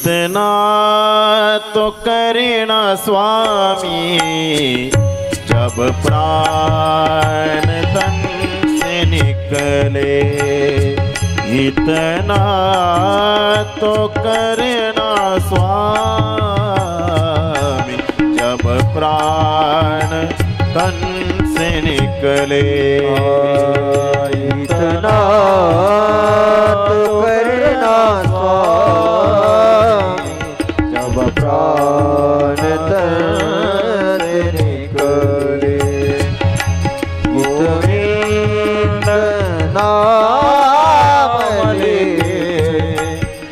इतना तो करना स्वामी जब प्राण तन से निकले, इतना तो करना स्वामी जब प्राण तन से निकले, इतना तो करना स्वामी जब प्राण तन से निकले, गोविंद नाम ले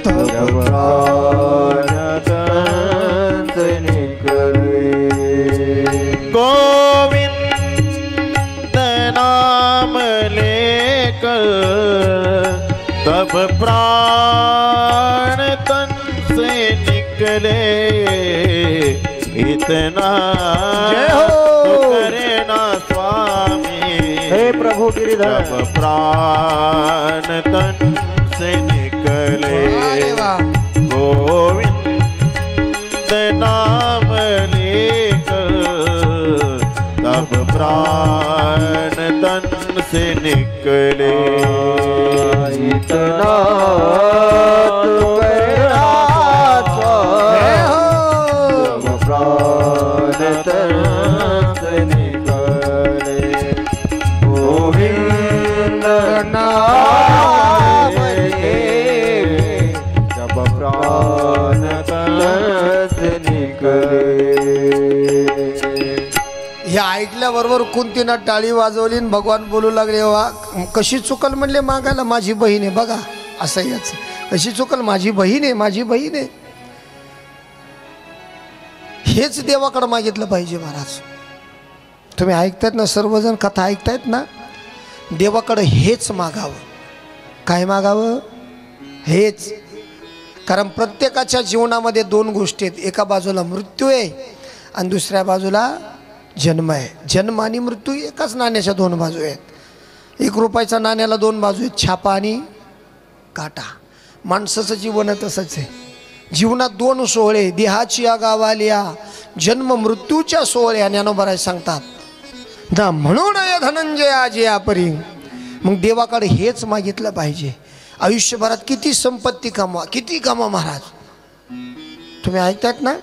तब प्राण तन से निकले, गोविंद नाम लेकर तब प्राण तन से निकले, इतना तो करना स्वामी हे प्रभु गिरिधर तब प्राण तन से निकले, गोविंद नाम लेकर तब प्राण तन से निकले, इतना तो करना स्वामी जब प्राण तन से निकले, गोविंद नाम ले जब प्राण तन से निकले। हे ऐकल्याबरोबर कुंतीनं टाळी वाजवली आणि भगवान बोलू लागले, वा कशी चुकल म्हणले मागायला, माझी बहीण आहे. बघा असं याच कशी चुकल, माझी बहीण आहे, माझी बहीण आहे. हेच देवाकडे मागितलं पाहिजे महाराज. तुम्ही ऐकतायत ना, सर्वजण कथा ऐकतायत ना, देवाकडे हेच मागावं. काय मागावं? हेच. कारण प्रत्येकाच्या जीवनामध्ये दोन गोष्टी आहेत, एका बाजूला मृत्यू आहे आणि दुसऱ्या बाजूला जन्म आहे. जन्म आणि मृत्यू एकाच नाण्याच्या दोन बाजू आहेत. 1 रुपयाच्या नाण्याला दोन बाजू आहेत, छापा आणि काटा. माणसाचं जीवन तसंच आहे. जीवनात दोन सोहळे, देहाची या गावालिया जन्म मृत्यूच्या सोहळ्या ज्ञानोबा सांगतात ना, म्हणून या धनंजय आज या परी. मग देवाकडे हेच मागितलं पाहिजे. आयुष्यभरात किती संपत्ती कमवा, किती कमवा महाराज. तुम्ही ऐकतायत ना,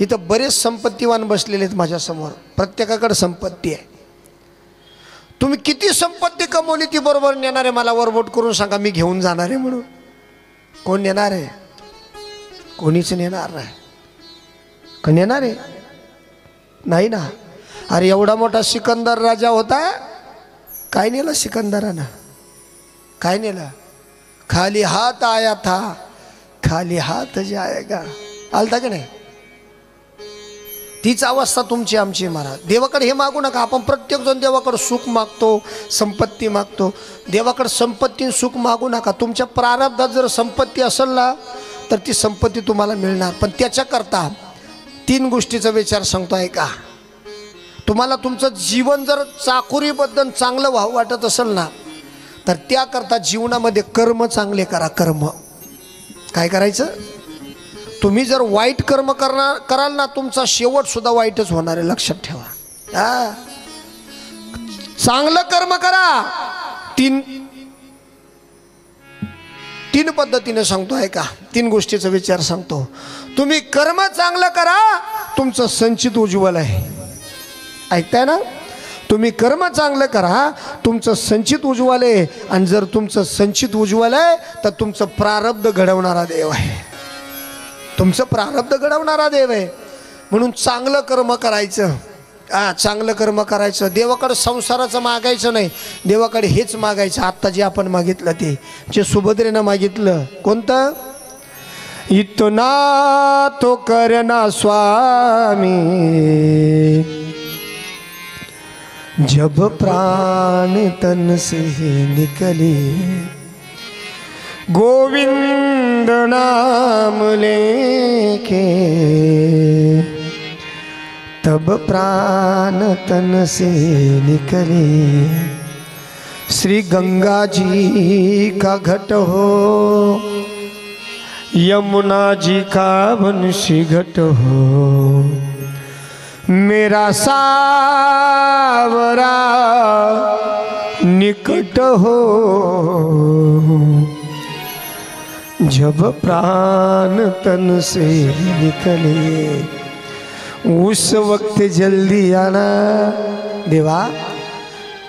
इथं बरेच संपत्तीवान बसलेले आहेत माझ्यासमोर, प्रत्येकाकडे संपत्ती आहे. तुम्ही किती संपत्ती कमवली ती बरोबर नेणार आहे? मला वरबोट करून सांगा, मी घेऊन जाणार आहे म्हणून. कोण नेणार आहे? कोणीच नेणार नाही. कोण नेणार आहे? नाही ना. अरे एवढा मोठा सिकंदर राजा होता, काय नेलं सिकंदरानं? काय नेलं? खाली हात आया था, खाली हात जाएगा. आलता की नाही? तीच अवस्था तुमची आमची महाराज. देवाकडे हे मागू नका. आपण प्रत्येक जण देवाकडे सुख मागतो, संपत्ती मागतो. देवाकडे संपत्ती सुख मागू नका. तुमच्या प्रारब्धात जर संपत्ती असेल ना, तर ती संपत्ती तुम्हाला मिळणार. पण त्याच्याकरता 3 गोष्टीचा विचार सांगतो आहे का. तुम्हाला तुमचं जीवन जर चाकोरीबद्दल चांगलं व्हावं वाटत असेल ना, तर त्याकरता जीवनामध्ये कर्म चांगले करा. कर्म काय करायचं? तुम्ही जर वाईट कर्म कराल ना, तुमचा शेवट सुद्धा वाईटच होणार आहे, लक्षात ठेवा. चांगलं कर्म करा. तीन पद्धतीने सांगतो आहे का. 3 गोष्टीचा विचार सांगतो. तुम्ही कर्म चांगलं करा, तुमचं संचित उज्ज्वल आहे. ऐकताय ना? तुम्ही कर्म चांगलं करा, तुमचं संचित उज्ज्वल आहे. आणि जर तुमचं संचित उज्ज्वल आहे, तर तुमचं प्रारब्ध घडवणारा देव आहे. तुमचं प्रारब्ध घडवणारा देव आहे. म्हणून चांगलं कर्म करायचं. चांगलं कर्म करायचं. देवाकडे संसाराचं मागायचं नाही, देवाकडे हेच मागायचं. आत्ता जे आपण मागितलं ते, जे सुभद्रेनं मागितलं, कोणतं? इतना तो करना स्वामी जब प्राण तन से निकले, गोविंद नाम लेके तब प्राण तन से निकले। श्री गंगा जी का घट हो यमुना जी का वंशी घट हो, मेरा सावरा निकट हो। जब प्राण तन से निकले उस वक्त जल्दी आना। देवा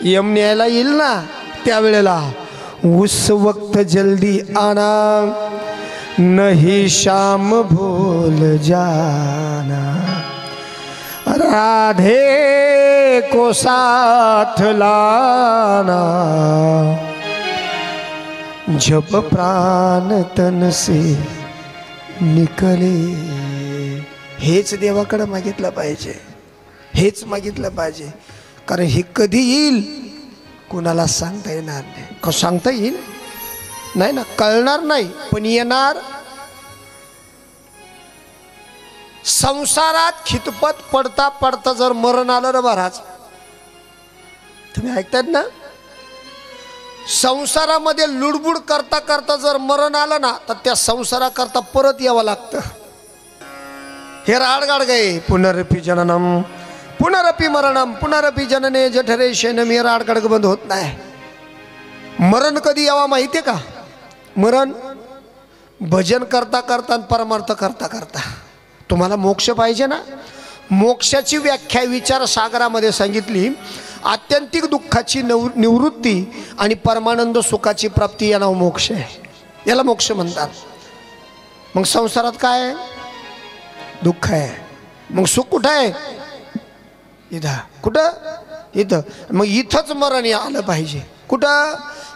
यम न्यायला येईल ना त्यावेळेला, उस वक्त जल्दी आना, नहीं शाम भूल जाना, राधे को साथ लाना। जब प्राण तन से निकले, हेच देवाकडे मागितलं पाहिजे, हेच मागितलं पाहिजे. कारण हे कधी येईल कुणाला सांगता येणार नाही. का सांगता येईल नाही ना, कळणार नाही पण येणार. संसारात खितपत पडता पडता जर मरण आलं ना महाराज, तुम्ही ऐकतायत ना, संसारामध्ये लुडबुड करता करता जर मरण आलं ना तर त्या संसाराकरता परत यावं लागतं. हे राडगाड गए पुनरपि जननम पुनरपि मरणम पुनरपि जनने जठरे शयनम. हे राडगाड बंद होत नाही. मरण कधी यावा माहितीये का? मरण भजन करता करता आणि परमार्थ करता करता. तुम्हाला मोक्ष पाहिजे ना, मोक्षाची व्याख्या विचार सागरामध्ये सांगितली. आत्यंतिक दुःखाची निवृत्ती आणि परमानंद सुखाची प्राप्ती या नाव मोक्ष आहे. याला मोक्ष म्हणतात. मग संसारात काय आहे? दुःख आहे. मग सुख कुठं आहे? इथं. कुठं? इथं. मग इथंच मरण आलं पाहिजे. कुठं?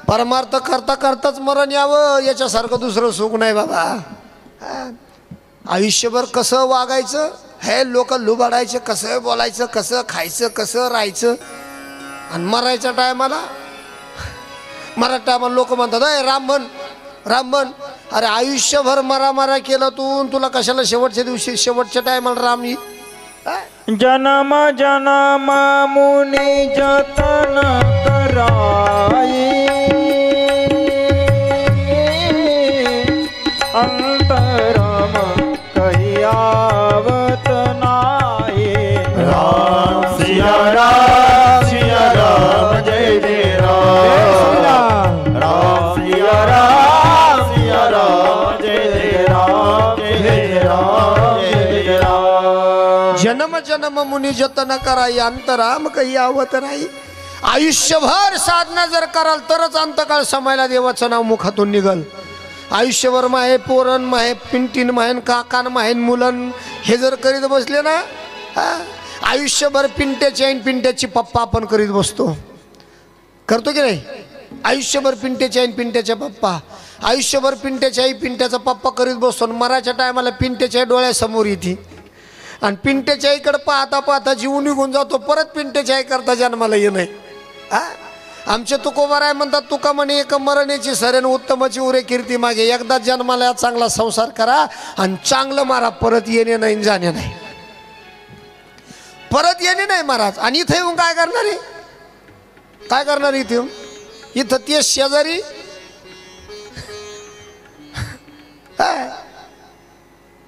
परमार्थ करता करताच मरण यावं. याच्यासारखं दुसरं सुख नाही बाबा. आयुष्यभर कसं वागायचं, हे लोक लुबाडायचं, कसं बोलायचं, कसं खायचं, कसं राहायचं, आणि मरायच्या टायमाला लोक म्हणतात अय राम म्हण राम म्हण. अरे आयुष्यभर मरा केलं तू, तुला कशाला शेवटच्या दिवशी शेवटच्या टायमाला राम येईल? जन्म जन्म मुनि जतन कराई, अंतरम कहियावत नाई. राम सिया राम जय जय राम. राम सिया राम जय जय राम जय जय राम जय जय राम. जन्म जन्म मुनी जतन कराई, अंतराम काही आवत नाही. आयुष्यभर साधना जर कराल तरच अंतकाळ समायला देवाचं नाव मुखातून निघल. आयुष्यभर माहे पोरण माहे पिंटीन माहेन काकान माहेन मुलन हे जर करीत बसले ना, आयुष्यभर पिंट्याची आईन पिंट्याची पप्पा आपण करीत बसतो. करतो की नाही? आयुष्यभर पिंट्याची आईन पिंट्याच्या पप्पा, आयुष्यभर पिंट्याची आई पिंट्याचा पप्पा करीत बसतो. मराच्या टायमाला पिंट्याच्या आई डोळ्यासमोर येते आणि पिंट्याच्या आईकडे पाहता पाहता जीव निघून जातो. परत पिंट्याच्या आई करता जन्माला ये नाही. आमचे तुकोबाराय म्हणतात, तुका म्हणे एक मरण्याची सरेन उत्तमाची उरे कीर्ती मागे. एकदा जन्माला चांगला संसार करा आणि चांगलं मारा, परत येणे नाही जाणे नाही. परत येणे नाही महाराज. आणि इथे येऊन काय करणार आहे? काय करणार इथे येऊन? इथं ते शेजारी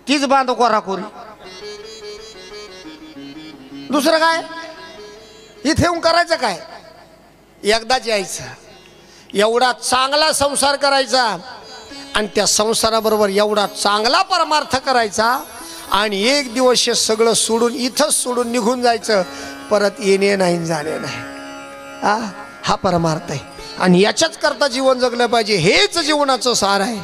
तीच बांध कोराकोरी. दुसरं काय इथे येऊन करायचं काय? एकदाच यायचं, एवढा चांगला संसार करायचा आणि त्या संसाराबरोबर एवढा चांगला परमार्थ करायचा आणि एक दिवस हे सगळं सोडून इथंच सोडून निघून जायचं. परत येणे नाही जाणे नाही. हा परमार्थ आहे आणि याच्याच करता जीवन जगलं पाहिजे. हेच जीवनाचं सार आहे.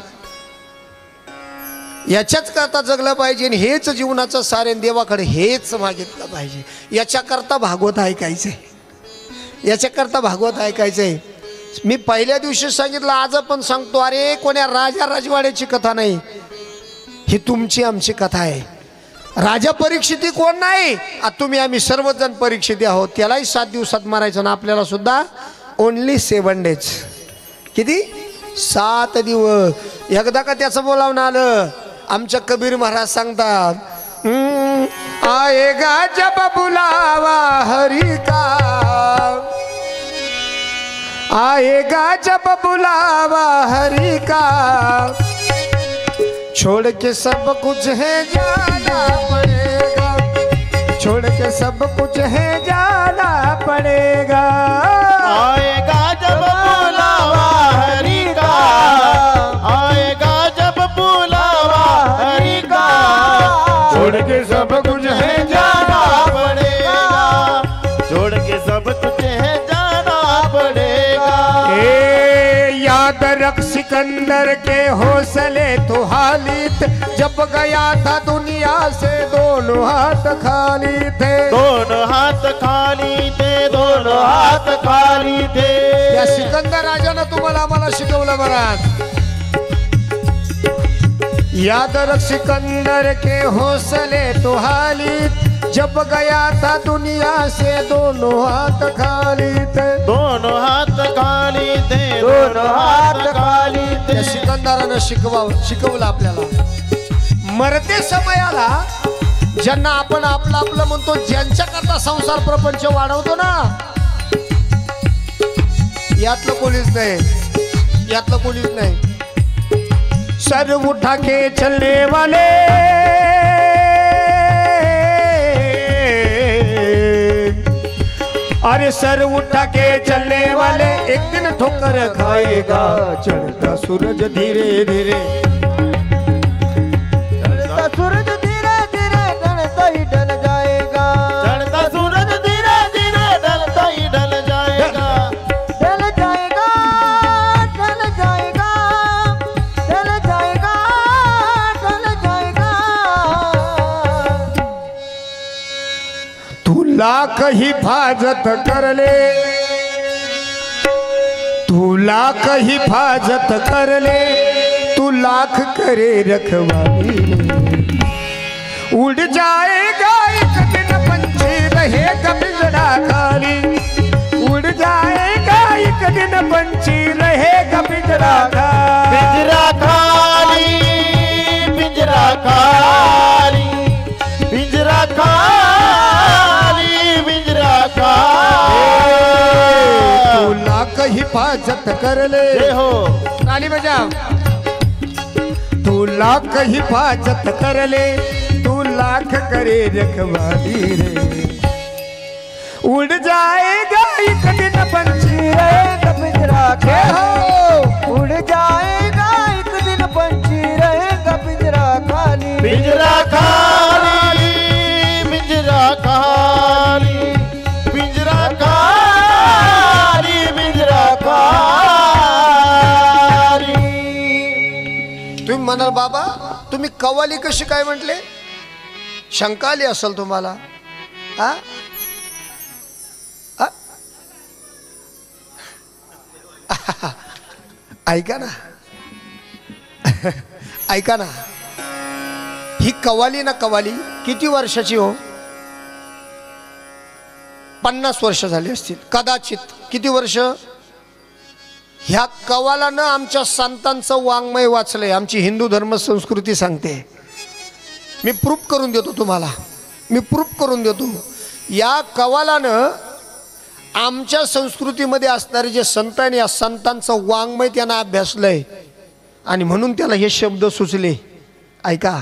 याच्याच करता जगलं पाहिजे आणि हेच जीवनाचं सार आहे. देवाकडे हेच मागितलं पाहिजे. याच्याकरता भागवत ऐकायचंय, याच्याकरता भागवत ऐकायचंय. मी पहिल्या दिवशी सांगितलं, आज पण सांगतो. अरे कोण्या राजा राजवाड्याची कथा नाही, ही तुमची आमची कथा आहे. राजा परीक्षिती कोण नाही, तुम्ही आम्ही सर्वजण परीक्षिती आहोत. त्यालाही 7 दिवसात मारायचं ना, आपल्याला सुद्धा ओनली 7 days. किती? 7 दिवस. एकदा का त्याचं बोलावणं आलं. आमच्या कबीर महाराज सांगतात, आएगा जब बुलावा हरि का, आएगा जब बुलावा हरि का, छोड़ के सब कुछ है जाना पड़ेगा, छोड़ के सब कुछ है जाना पड़ेगा। आएगा जब बुलावा हरि का, आएगा जब बुलावा हरि का, छोड़ के सब कुछ है जाना पड़ेगा, छोड़ के सब कुछ है जाना पड़ेगा। याद रख सिकंदर के हौसले तो हाली थे, जब गया था दुनिया से दोनों हाथ खाली थे, दोनों हाथ खाली थे, दोनों हाथ खाली थे। या सिकंदर राजानं तुम्हाला आम्हाला शिकवलं महाराज। याद रख सिकंदर के हौसले तो हाली, जब गया था दुनिया से दोनों हाथ खाली थे, दोनों हाथ खाली थे, दोनों हाथ खाली थे। या सिकंदरानं शिकवलं आपल्याला। मरते समयाला ज्यांना आपण आपलं आपलं म्हणतो, ज्यांच्या करता संसार प्रपंच वाढवतो ना, यातलं कोणीच नाही, यातलं कोणीच नाही। सर उठा के चलने वाले, अरे सर उठा के चलने वाले एक दिन ठोकर खाएगा, चढ़ता सूरज धीरे धीरे, चढ़ता सूरज धीरे धीरे ढलता ही ढल जाएगा, चढ़ता सूरज धीरे धीरे ढलता ही ढल जाएगा, ढल जाएगा, ढल जाएगा, ढल जाएगा, ढल जाएगा। तू लाख हिफाजत कर ले, तू लाख हिफाजत कर ले, तू लाख करे रखवाली, उड़ जाएगा एक दिन पंछी रहेगा पिंजरा खाली, उड़ जाएगा एक दिन पंछी रहेगा पिंजरा खाली, पिंजरा खाली, पिंजरा खाली, पिंजरा खाली, पिंजरा खाली। तू लाख हिफाजत कर ले, जय हो। ताली बजाओ। तू लाख हिफाजत कर ले, तू लाख करे रखवाली रे, उड़ जाएगा एक दिन पंछी रहेगा पिंजरा खाली, उड़ जाएगा एक दिन पंछी रहेगा पिंजरा खाली, पिंजरा खाली, पिंजरा खाली, पिंजरा खाली, पिंजरा खाली। तुम्ही म्हणाल बाबा तुम्ही कव्वाली कशी काय म्हटले, शंका आली असेल तुम्हाला। हा ऐका ना, ऐका ना, ही कव्वाली ना, कव्वाली किती वर्षाची हो? 50 वर्ष झाली असतील कदाचित। किती वर्ष? ह्या कव्वालानं आमच्या संतांचं वाङ्मय वाचलंय, आमची हिंदू धर्म संस्कृती सांगते। मी प्रूफ करून देतो तुम्हाला, मी प्रूफ करून देतो। या कव्वालानं आमच्या संस्कृतीमध्ये असणारे जे संत आणि या संतांचं वाङ्मय त्यांना अभ्यासलंय, आणि म्हणून त्याला हे शब्द सुचले। ऐका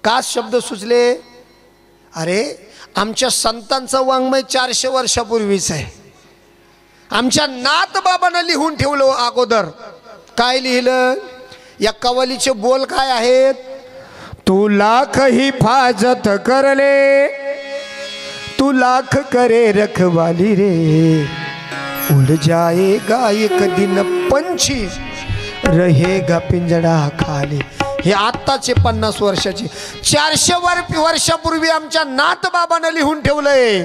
का शब्द सुचले? अरे आमच्या संतांचं वाङ्मय 400 वर्षापूर्वीच आहे। आमच्या नाथ बाबांना लिहून ठेवलं अगोदर। काय लिहिलं? या कव्वालीचे बोल काय आहेत? तू लाख हिफाजत कर ले, तू लाख करे रखवाली रे, उड़ जाएगा एक दिन पंछी रहेगा पिंजरा खाली। हे आत्ताचे 50 वर्षाचे, 400 वर्षापूर्वी आमच्या नाथ बाबांना लिहून ठेवलंय।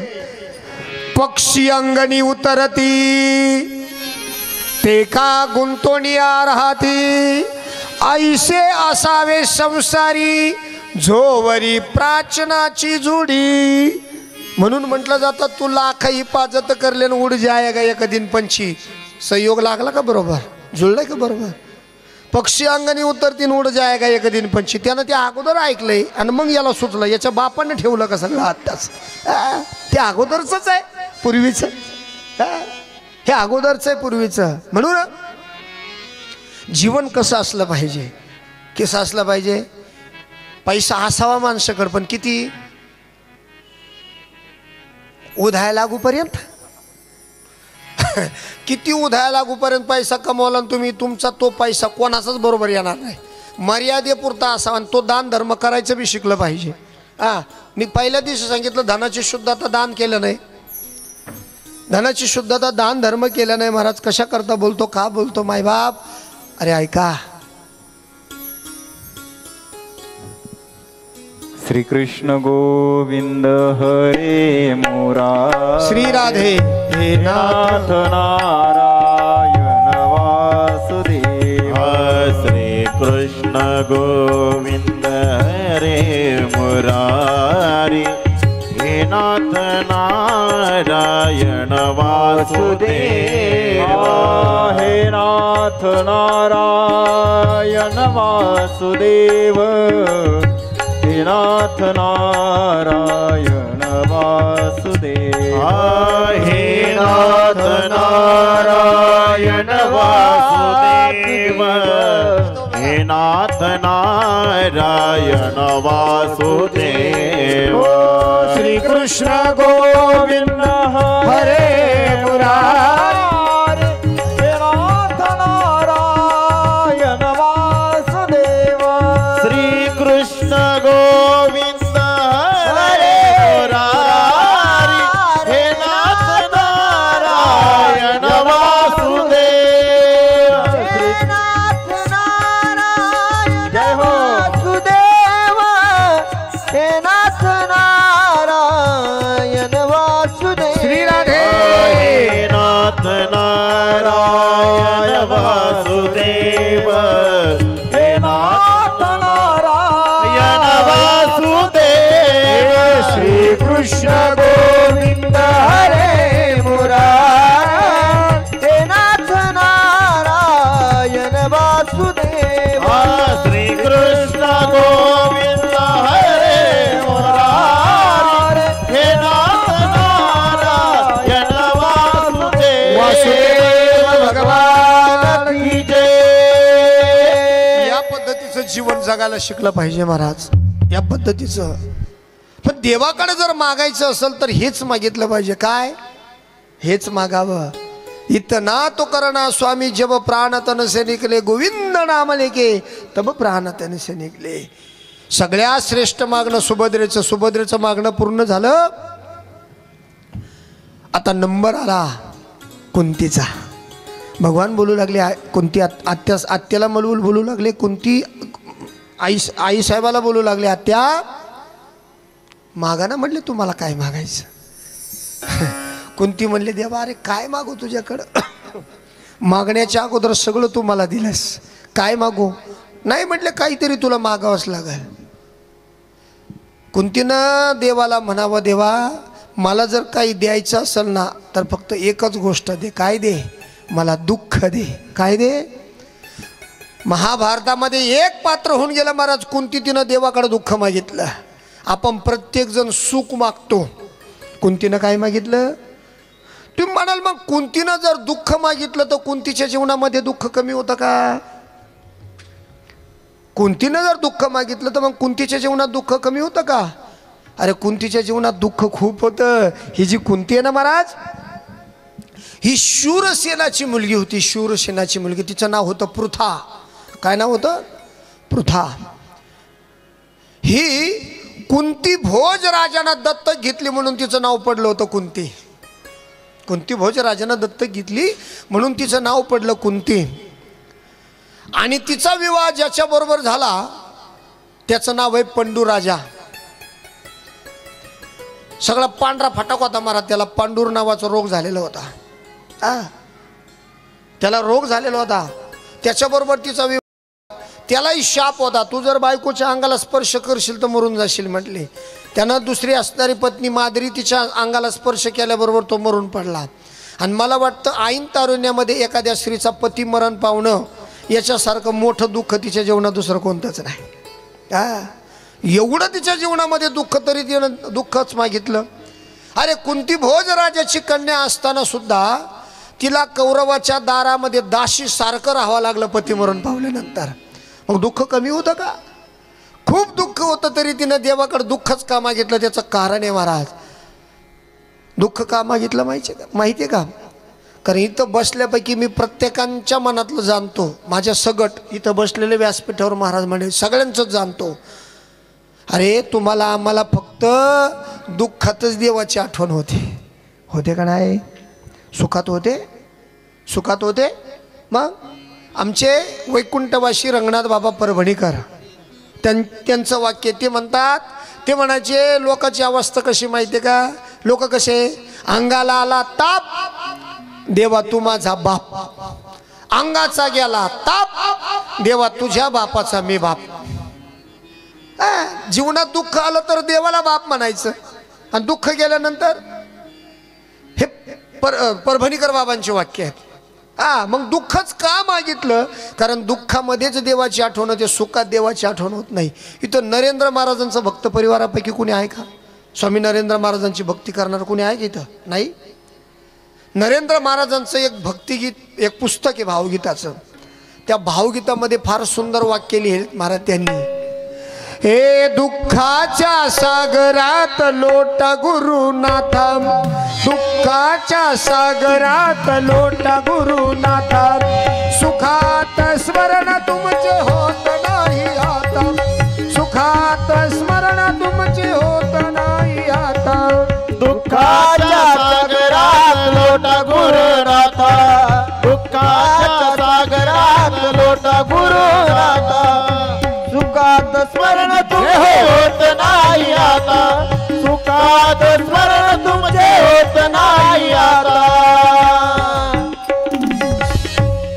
पक्षी अंगणी उतरती ते का गुंतोनिया राहती, ऐसे असावे संसारी झोवरी प्राचनाची जुडी। म्हणून म्हटलं जातं तू लाख हिफाजत करले न उड जाएगा एक दिन पंछी। संयोग लागला का बरोबर? जुळलाय का बरोबर? पक्षी अंगणी उतरतीन उड जाएगा एक दिन पंछी, त्यानं ते अगोदर ऐकलंय आणि मग याला सुचलं। याच्या बापाने ठेवलं का सगळं आत्ताच? ते अगोदरच आहे, पूर्वीचं। हे अगोदरच आहे, पूर्वीचं। म्हणून जीवन कसं असलं पाहिजे किसा असला पाहिजे. पैसा असावा माणसाकडे, पण किती? उधाय लागूपर्यंत. किती उधाय लागूपर्यंत पैसा कमवला तुम्ही, तुमचा तो पैसा कोणाचाच बरोबर येणार नाही. मर्यादेपुरता असावा. आणि तो दान धर्म करायचं बी शिकलं पाहिजे. मी पहिल्या दिवशी सांगितलं धनाची शुद्धता दान केलं नाही. धनाची शुद्धता दान धर्म केलं नाही. महाराज कशा करता बोलतो, का बोलतो मायबाप? अरे ऐका, श्री कृष्ण गोविंद हरे मुरारी, श्री राधे हे नाथ नारायण वासुदेव. श्री कृष्ण गोविंद हरे मुरारी, हे नाथ नारायण वासुदेव. हे नाथ नारायण वासुदेव, हे नाथ नारायण वासुदेव. हे नाथ नारायण वासुदेव, हे नाथ नारायण वासुदेव. श्री कृष्ण गोविंद हरे मुरारी, हे नाथ नारायण वासुदेव. श्री कृष्ण गोविंद हरे मुरारी, हे नाथ नारायण वासुदेव. हे नाथ नारायण जय हो. वासुदेव, हे नाथ नारायण वासुदेव. श्री राधे हे नाथ नारायण वासुदेव, हे नाथ नारायण वासुदेव. श्री कृष्ण गोविंद हरे मुरारी, हे नाथ नारायण वासुदेव. श्री कृष्ण गोविंद हरे मुरारी, हे नाथ नारायण वासुदेव. वासुदेव भगवान की जय. या पद्धतीचं जीवन जगायला शिकलं पाहिजे महाराज, या पद्धतीचं. पण देवाकडे जर मागायचं असेल तर हेच मागितलं पाहिजे. काय? हेच मागावं. इतना तो करना स्वामी जब प्राण तन से निकले, गोविंद नाम लेके तब प्राण तन से निकले. सगळ्यात श्रेष्ठ मागणं सुभद्रेचं. सुभद्रेचं मागणं पूर्ण झालं. आता नंबर आला कुंतीचा. भगवान बोलू लागले, कुंती आत्याला बोलू लागले, कुंती आई साहेबाला बोलू लागले, आत्या मागा ना. म्हटले तुम्हाला काय मागायचं? कुंती म्हणले, देवा अरे काय मागू तुझ्याकडं? मागण्याच्या अगोदर सगळं तू मला दिलंस, काय मागू? नाही म्हटले, काहीतरी तुला मागावंच लागेल. कुंतीनं देवाला म्हणावं, देवा मला जर काही द्यायचं असेल ना तर फक्त एकच गोष्ट दे. काय दे? मला दुःख दे. काय दे? महाभारतामध्ये एक पात्र होऊन गेलं महाराज. कुंती तिनं देवाकडे दुःख मागितलं. आपण प्रत्येक जण सुख मागतो, कुंतीनं काय मागितलं? तुम्ही म्हणाल मग कुंतीनं जर दुःख मागितलं तर कुंतीच्या जीवनामध्ये दुःख कमी होतं का? कुंतीनं जर दुःख मागितलं तर मग कुंतीच्या जीवनात दुःख कमी होतं का? अरे कुंतीच्या जीवनात दुःख खूप होतं. ही जी कुंती आहे ना महाराज, ही शूरसेनाची मुलगी होती. शूरसेनाची मुलगी. तिचं नाव होतं पृथा. काय नाव होतं? पृथा. ही कुंती भोज राजानं दत्तक घेतली म्हणून तिचं नाव पडलं होतं कुंती. कुंती भोज राजानं दत्तक घेतली म्हणून तिचं नाव पडलं कुंती. आणि तिचा विवाह ज्याच्या बरोबर झाला त्याचं नाव आहे पंडू राजा. सगळा पांढरा फटाक होता महाराज. त्याला पांडूर नावाचा रोग झालेला होता. त्याला रोग झालेला होता. त्याच्याबरोबर तिचा विवाह. त्यालाही शाप होता, तू जर बायकोच्या अंगाला स्पर्श करशील तर मरून जाशील म्हटले. त्यानं दुसरी असणारी पत्नी माद्री तिच्या अंगाला स्पर्श केल्याबरोबर तो मरून पडला. आणि मला वाटतं ऐन तारुण्यामध्ये एखाद्या स्त्रीचा पती मरण पावणं याच्यासारखं मोठं दुःख तिच्या जीवनात दुसरं कोणतंच नाही. एवढं तिच्या जीवनामध्ये दुःख, तरी तिनं दुःखच मागितलं. अरे कुंती भोज राजाची कन्या असताना सुद्धा तिला कौरवाच्या दारामध्ये दाशी सारखं राहावं लागलं पती मरण पावल्यानंतर. मग दुःख कमी होतं का? खूप दुःख होतं तरी तिनं देवाकडे दुःखच का मागितलं? त्याचं कारण आहे महाराज. दुःख का मागितलं माहिती आहे का? कारण इथं बसल्यापैकी मी प्रत्येकांच्या मनातलं जाणतो. माझ्या सगट इथं बसलेले व्यासपीठावर महाराज म्हणे सगळ्यांचंच जाणतो. अरे तुम्हाला आम्हाला फक्त दुःखातच देवाची आठवण होते का नाही? सुखात होते. मग आमचे वैकुंठवासी रंगनाथ बाबा परभणीकर त्यांचं वाक्य ते म्हणतात, ते म्हणायचे लोकांची अवस्था कशी माहिती आहे का? लोक कसे, अंगाला आला ताप, देवा तू माझा बाप. अंगाचा गेला ताप, देवा तुझ्या बापाचा मी बाप. जीवनात दुःख आलं तर देवाला बाप म्हणायचं, आणि दुःख गेल्यानंतर हे परभणीकर बाबांचे वाक्य आहेत. मग दुःखच का मागितलं? कारण दुःखामध्येच देवाची आठवण होते, सुखात देवाची आठवण होत नाही. इथं नरेंद्र महाराजांचा भक्त परिवारापैकी कोणी आहे का? स्वामी नरेंद्र महाराजांची भक्ती करणार कोणी आहे का इथं? नाही. नरेंद्र महाराजांचं एक भक्तिगीत, एक पुस्तक आहे भावगीताचं. त्या भावगीतामध्ये फार सुंदर वाक्य लिहिले महाराज त्यांनी. हे दुःखाच्या सागरात लोटा गुरुनाथा, दुःखाच्या सागरात लोटा गुरुनाथा, सुखात स्मरण तुमचे होत नाही आता, सुखात स्मरण तुमचे होत नाही आता. दुःखाच्या सागरात लोटा गुरुनाथा, दुःखाच्या सागरात लोटा गुरुनाथा, सुखात स्मरण तुमचे होत नाही आता, सुखात स्मरण तुमचे होत नाही आता.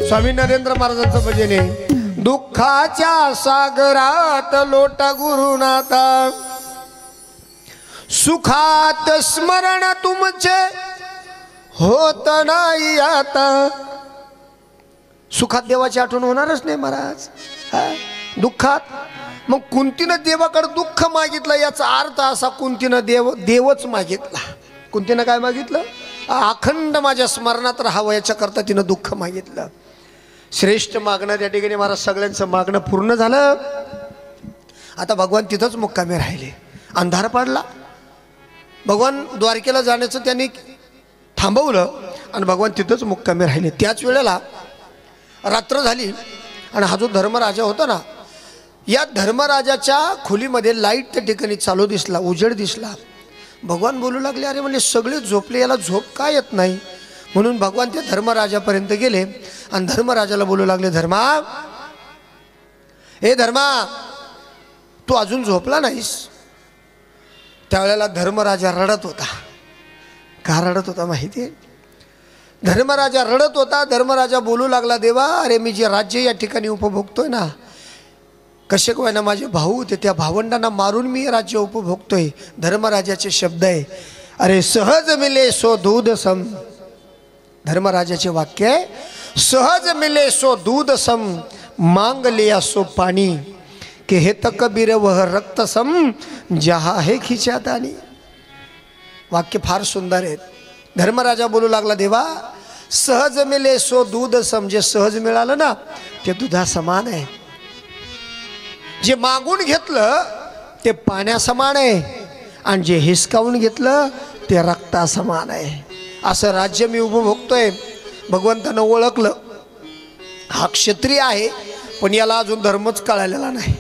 स्वामी नरेंद्र महाराजांचं भजन आहे. दुःखाच्या सागरात लोटा गुरुनाथा, सुखात स्मरण तुमचे होत नाही आता. सुखात देवाची आठवण होणारच नाही महाराज. दुःखात मग कुंतीनं देवाकडे दुःख मागितलं, याचा अर्थ असा कुंतीनं देवच मागितला. कुंतीनं काय मागितलं? अखंड माझ्या स्मरणात राहावं याच्या करता तिनं दुःख मागितलं. श्रेष्ठ मागणं त्या ठिकाणी महाराज सगळ्यांचं मागणं पूर्ण झालं. आता भगवान तिथंच मुक्कामी राहिले. अंधार पडला. भगवान द्वारकेला जाण्याचं त्यांनी थांबवलं आणि भगवान तिथंच मुक्कामी राहिले. त्याच वेळेला रात्र झाली आणि हा जो धर्मराजा होता ना, या धर्मराजाच्या खोलीमध्ये लाईट त्या ठिकाणी चालू दिसला, उजेड दिसला. भगवान बोलू लागले, अरे म्हणजे सगळे झोपले, याला झोप का येत नाही? म्हणून भगवान त्या धर्मराजापर्यंत गेले आणि धर्मराजाला बोलू लागले, धर्मा, हे धर्मा, तू अजून झोपला नाहीस? त्यावेळेला धर्मराजा रडत होता. का रडत होता माहिती आहे? धर्मराजा रडत होता. धर्मराजा बोलू लागला, देवा, अरे मी जे राज्य या ठिकाणी उपभोगतोय ना, कसे काय ना माझे भाऊ होते, त्या भावंडांना मारून मी राज्य उपभोगतोय. धर्मराजाचे शब्द आहे, अरे सहज मिले सो दूध सम. धर्मराजाचे वाक्य आहे, सहज मिले सो दूध सम, मांग लिया सो पाणी, के हे कबीर वह रक्त सम, जहा है खिचातानी. वाक्य फार सुंदर आहेत. धर्मराजा बोलू लागला, देवा, सहज मिले सो दूध सम, जे सहज मिळालं ना ते दुधा समान आहे. जे मागून घेतलं ते पाण्या समान आहे, आणि जे हिसकावून घेतलं ते रक्ता समान आहे. असं राज्य मी उपभोगतोय. भगवंतानं ओळखलं, हा क्षत्रिय आहे पण याला अजून धर्मच कळालेला नाही.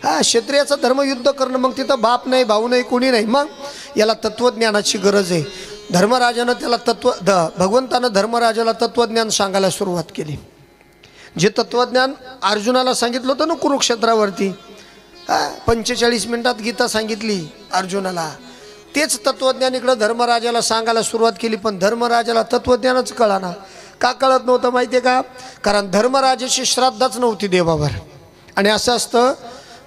क्षत्रियाचा धर्म युद्ध करणं, मग तिथं बाप नाही, भाऊ नाही, कोणी नाही. मग याला तत्वज्ञानाची गरज आहे. धर्मराजानं त्याला भगवंतानं धर्मराजाला तत्वज्ञान सांगायला सुरुवात केली. जे तत्वज्ञान अर्जुनाला सांगितलं होतं ना कुरुक्षेत्रावरती, 45 मिनिटात गीता सांगितली अर्जुनाला, तेच तत्वज्ञान इकडं धर्मराजाला सांगायला सुरुवात केली. पण धर्मराजाला तत्वज्ञानच कळाना. का कळत नव्हतं माहिती आहे का? कारण धर्मराजाची श्रद्धाच नव्हती देवावर. आणि असं असतं,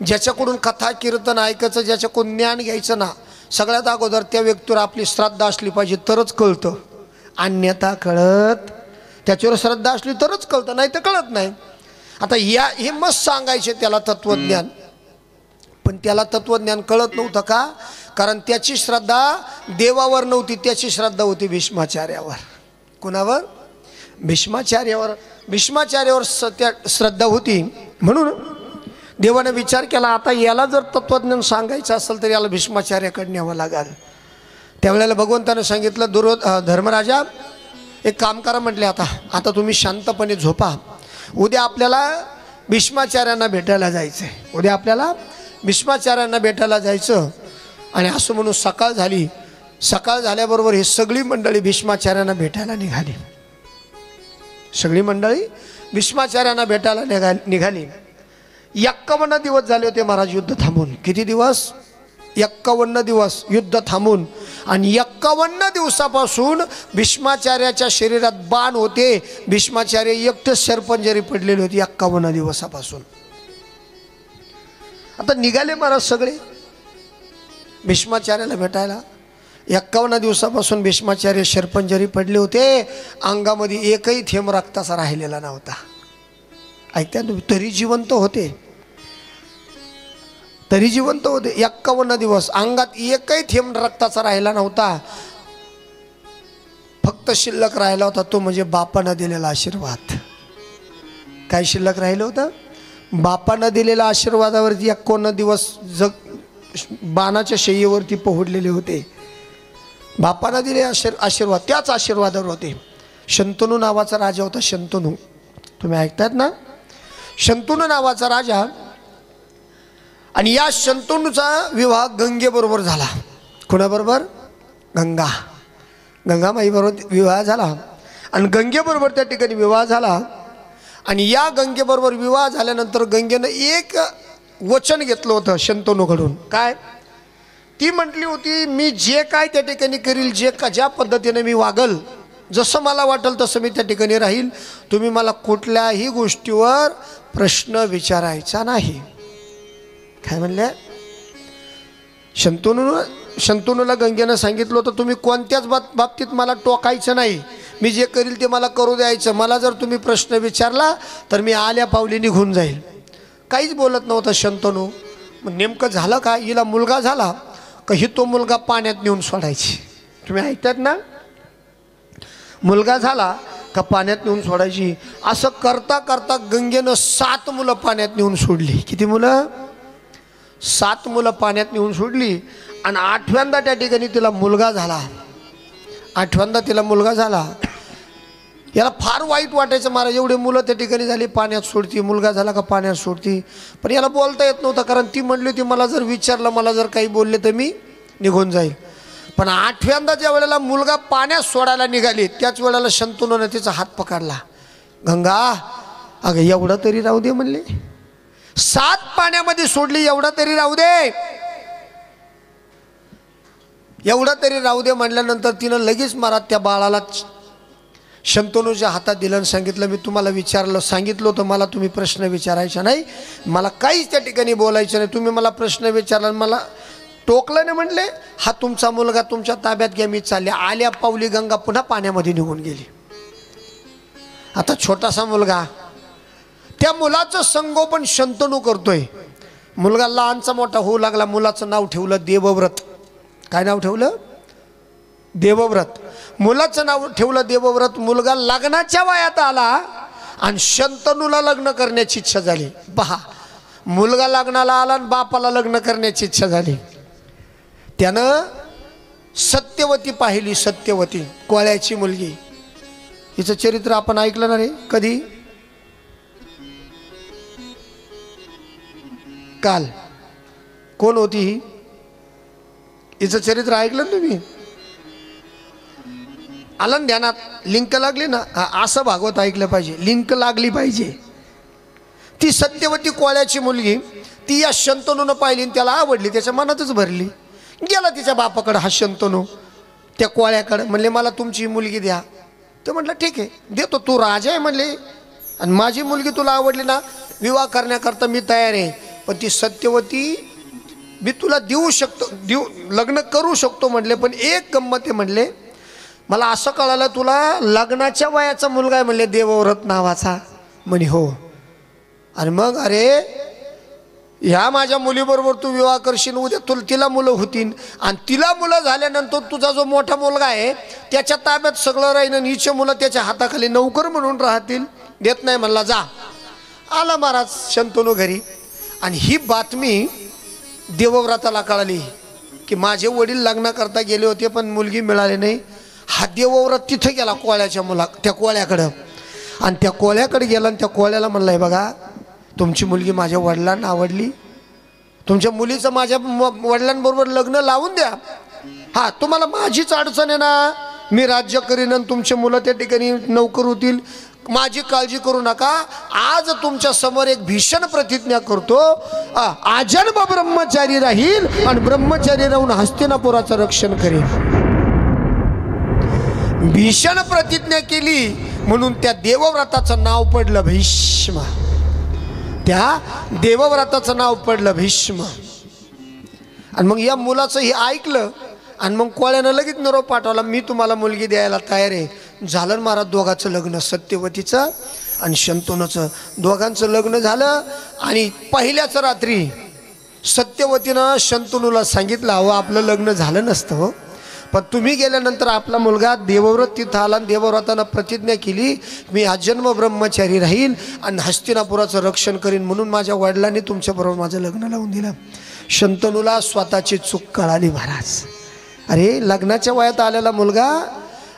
ज्याच्याकडून कथा कीर्तन ऐकायचं, ज्याच्याकडून ज्ञान घ्यायचं ना, सगळ्यात अगोदर त्या व्यक्तीवर आपली श्रद्धा असली पाहिजे, तरच कळतं. अन्यथा कळत, त्याच्यावर श्रद्धा असली तरच कळतं, नाही तर कळत नाही. आता हे मस्त सांगायचे त्याला तत्वज्ञान, पण त्याला तत्वज्ञान कळत नव्हतं. का? कारण त्याची श्रद्धा देवावर नव्हती, त्याची श्रद्धा होती भीष्माचार्यावर. कुणावर? भीष्माचार्यावर. भीष्माचार्यावर त्या श्रद्धा होती. म्हणून देवाने विचार केला, आता याला जर तत्वज्ञान सांगायचं असेल तर याला भीष्माचार्याकडे न्यावं लागेल. त्यावेळेला भगवंतानं सांगितलं, धर्मराजा एक काम करा म्हटले, आता तुम्ही शांतपणे झोपा. उद्या आपल्याला भीष्माचार्यांना भेटायला जायचं आहे. उद्या आपल्याला भीष्माचार्यांना भेटायला जायचं. आणि असं म्हणून सकाळ झाली. सकाळ झाल्याबरोबर ही सगळी मंडळी भीष्माचार्यांना भेटायला निघाली. सगळी मंडळी भीष्माचार्यांना भेटायला निघाली. 51 दिवस झाले होते महाराज युद्ध थांबून. किती दिवस? 51 दिवस युद्ध थांबून. आणि 51 दिवसापासून भीष्माचार्याच्या शरीरात बाण होते. भीष्माचार्य एकटे शरपंजरी पडलेले होते 51 दिवसापासून. आता निघाले महाराज सगळे भीष्माचार्याला भेटायला. 51 दिवसापासून भीष्माचार्य शरपंजरी पडले होते. अंगामध्ये एकही थेंब रक्ताचा राहिलेला नव्हता. ऐकता तुम्ही? तरी जिवंत होते. तरी जिवंत होते. 51 दिवस अंगात एकही थेंब रक्ताचा राहिला नव्हता. फक्त शिल्लक राहिला होता तो म्हणजे बापानं दिलेला आशीर्वाद. काय शिल्लक राहिलं होतं? बापानं दिलेल्या आशीर्वादावरती 51 दिवस बाणाच्या शय्येवरती पोहोडलेले होते. बापानं दिले आशीर्वाद, त्याच आशीर्वादावर होते. शंतनू नावाचा राजा होता. शंतनू, तुम्ही ऐकतायत ना? शंतनू नावाचा राजा. आणि या शंतनूचा विवाह गंगेबरोबर झाला. कोणाबरोबर? गंगामाईबरोबर विवाह झाला. आणि गंगेबरोबर त्या ठिकाणी विवाह झाला. आणि या गंगेबरोबर विवाह झाल्यानंतर गंगेनं एक वचन घेतलं होतं शंतनूकडून. काय? ती म्हटली होती, मी जे काय त्या ठिकाणी करील, ज्या पद्धतीने मी वागल, जसं मला वाटेल तसं मी त्या ठिकाणी राहील. तुम्ही मला कुठल्याही गोष्टीवर प्रश्न विचारायचा नाही. काय म्हणले? शंतनूला गंगेनं सांगितलं होतं, तुम्ही कोणत्याच बाबतीत मला टोकायचं नाही. मी जे करील ते मला करू द्यायचं. मला जर तुम्ही प्रश्न विचारला तर मी आल्या पावली निघून जाईल. काहीच बोलत नव्हतं शंतनू. नेमकं झालं का? हिला मुलगा झाला का ही तो मुलगा पाण्यात नेऊन सोडायची. तुम्ही ऐकतात ना? मुलगा झाला का पाण्यात नेऊन सोडायची. असं करता करता गंगेनं 7 मुलं पाण्यात नेऊन सोडली. किती मुलं? 7 मुलं पाण्यात नेऊन सोडली. आणि 8व्यांदा त्या ठिकाणी तिला मुलगा झाला. 8व्यांदा तिला मुलगा झाला. याला फार वाईट वाटायचं, महाराज एवढे मुलं त्या ठिकाणी झाली, पाण्यात सोडती, मुलगा झाला का पाण्यात सोडती. पण याला बोलता येत नव्हतं, कारण ती म्हणली होती, मला जर विचारलं, मला जर काही बोलले तर मी निघून जाईल. पण 8व्यांदा ज्या वेळेला मुलगा पाण्यात सोडायला निघाली त्याच वेळेला शंतनूने तिचा हात पकडला. गंगा, अगं एवढं तरी राहू दे म्हणले. 7 पाण्यामध्ये सोडली, एवढं तरी राहू दे. एवढं तरी राहू दे म्हणल्यानंतर तिनं लगेच महाराज त्या बाळाला शंतनूच्या हातात दिलं आणि सांगितलं, मी तुम्हाला सांगितलं होतं मला तुम्ही प्रश्न विचारायचा नाही, मला काहीच त्या ठिकाणी बोलायचं नाही. तुम्ही मला प्रश्न विचारला, मला टोकलं नाही म्हणले. हा तुमचा मुलगा तुमच्या ताब्यात घ्या, मी चालले. आल्या पावली गंगा पुन्हा पाण्यामध्ये निघून गेली. आता छोटासा मुलगा, त्या मुलाचं संगोपन शंतनू करतोय. मुलगा लहानचा मोठा होऊ लागला. मुलाचं नाव ठेवलं देवव्रत. काय नाव ठेवलं? देवव्रत. मुलाचं नाव ठेवलं देवव्रत. मुलगा लग्नाच्या वयात आला आणि शंतनूला लग्न करण्याची इच्छा झाली. पहा, मुलगा लग्नाला आला आणि बापाला लग्न करण्याची इच्छा झाली. त्यानं सत्यवती पाहिली. सत्यवती, कोळ्याची मुलगी. हिचं चरित्र आपण ऐकलं ना रे कधी? काल. कोण होती ही? हिचं चरित्र ऐकलं ना तुम्ही? आलं ना ध्यानात? लिंक लागली ना? असं भागवत ऐकलं पाहिजे, लिंक लागली पाहिजे. ती सत्यवती कोळ्याची मुलगी, ती या शंतनूनं पाहिली आणि त्याला आवडली, त्याच्या मनातच भरली. गेला तिच्या बापाकडं हा शंतनू, त्या कोळ्याकडं. म्हणले, मला तुमची मुलगी द्या. तर म्हटलं ठीक आहे देतो, तू राजा आहे म्हणले, आणि माझी मुलगी तुला आवडली ना, विवाह करण्याकरता मी तयार आहे. पण ती सत्यवती मी तुला देऊ शकतो, लग्न करू शकतो म्हणले. पण एक गंमत आहे म्हणले, मला असं कळालं तुला लग्नाच्या वयाचा मुलगा आहे म्हणले, देवव्रत नावाचा. म्हणे हो. आणि मग अरे ह्या माझ्या मुलीबरोबर तू विवाह करशील, उद्या तिला मुलं होतील, आणि तिला मुलं झाल्यानंतर तुझा जो मोठा मुलगा आहे त्याच्या ताब्यात सगळं राहील, आणि हिचे मुलं त्याच्या हाताखाली नौकर म्हणून राहतील. देत नाही म्हणला, जा. आला महाराज शंतनू घरी. आणि ही बातमी देवव्रताला कळाली की माझे वडील लग्नाकरता गेले होते पण मुलगी मिळाली नाही. हा देवव्रत तिथे गेला कोळ्याच्या त्या कोळ्याकडं, आणि त्या कोळ्याकडे गेला आणि त्या कोळ्याला म्हणलाय बघा तुमची मुलगी माझ्या वडिलांना आवडली, तुमच्या मुलीचं माझ्या वडिलांबरोबर लग्न लावून द्या. हा तुम्हाला माझीच अडचण आहे ना, मी राज्य करीन आणि तुमचे मुलं त्या ठिकाणी नौकर होतील, माझी काळजी करू नका. आज तुमच्या समोर एक भीषण प्रतिज्ञा करतो, आजन्म ब्रह्मचारी राहील आणि ब्रह्मचारी राहून हस्तिनापुराचं रक्षण करेल. भीषण प्रतिज्ञा केली म्हणून त्या देवव्रताचं नाव पडलं भीष्म. त्या देवव्रताचं नाव पडलं भीष्म. आणि मग या मुलाचं हे ऐकलं आणि मग कोळ्यानं लगेच निरोप पाठवला, मी तुम्हाला मुलगी द्यायला तयार आहे. झालं महाराज दोघांचं लग्न, सत्यवतीचं आणि शंतनूचं. दोघांचं लग्न झालं आणि पहिल्याच रात्री सत्यवतीनं शंतनूला सांगितलं, अहो आपलं लग्न झालं नसतं हो, पण तुम्ही गेल्यानंतर आपला मुलगा देवव्रत तिथं आला आणि देवव्रतानं प्रतिज्ञा केली मी आजन्म ब्रह्मचारी राहील आणि हस्तिनापुराचं रक्षण करीन, म्हणून माझ्या वडिलांनी तुमच्याबरोबर माझं लग्न लावून दिलं. शंतनूला स्वतःची चूक कळाली महाराज. अरे लग्नाच्या वयात आलेला मुलगा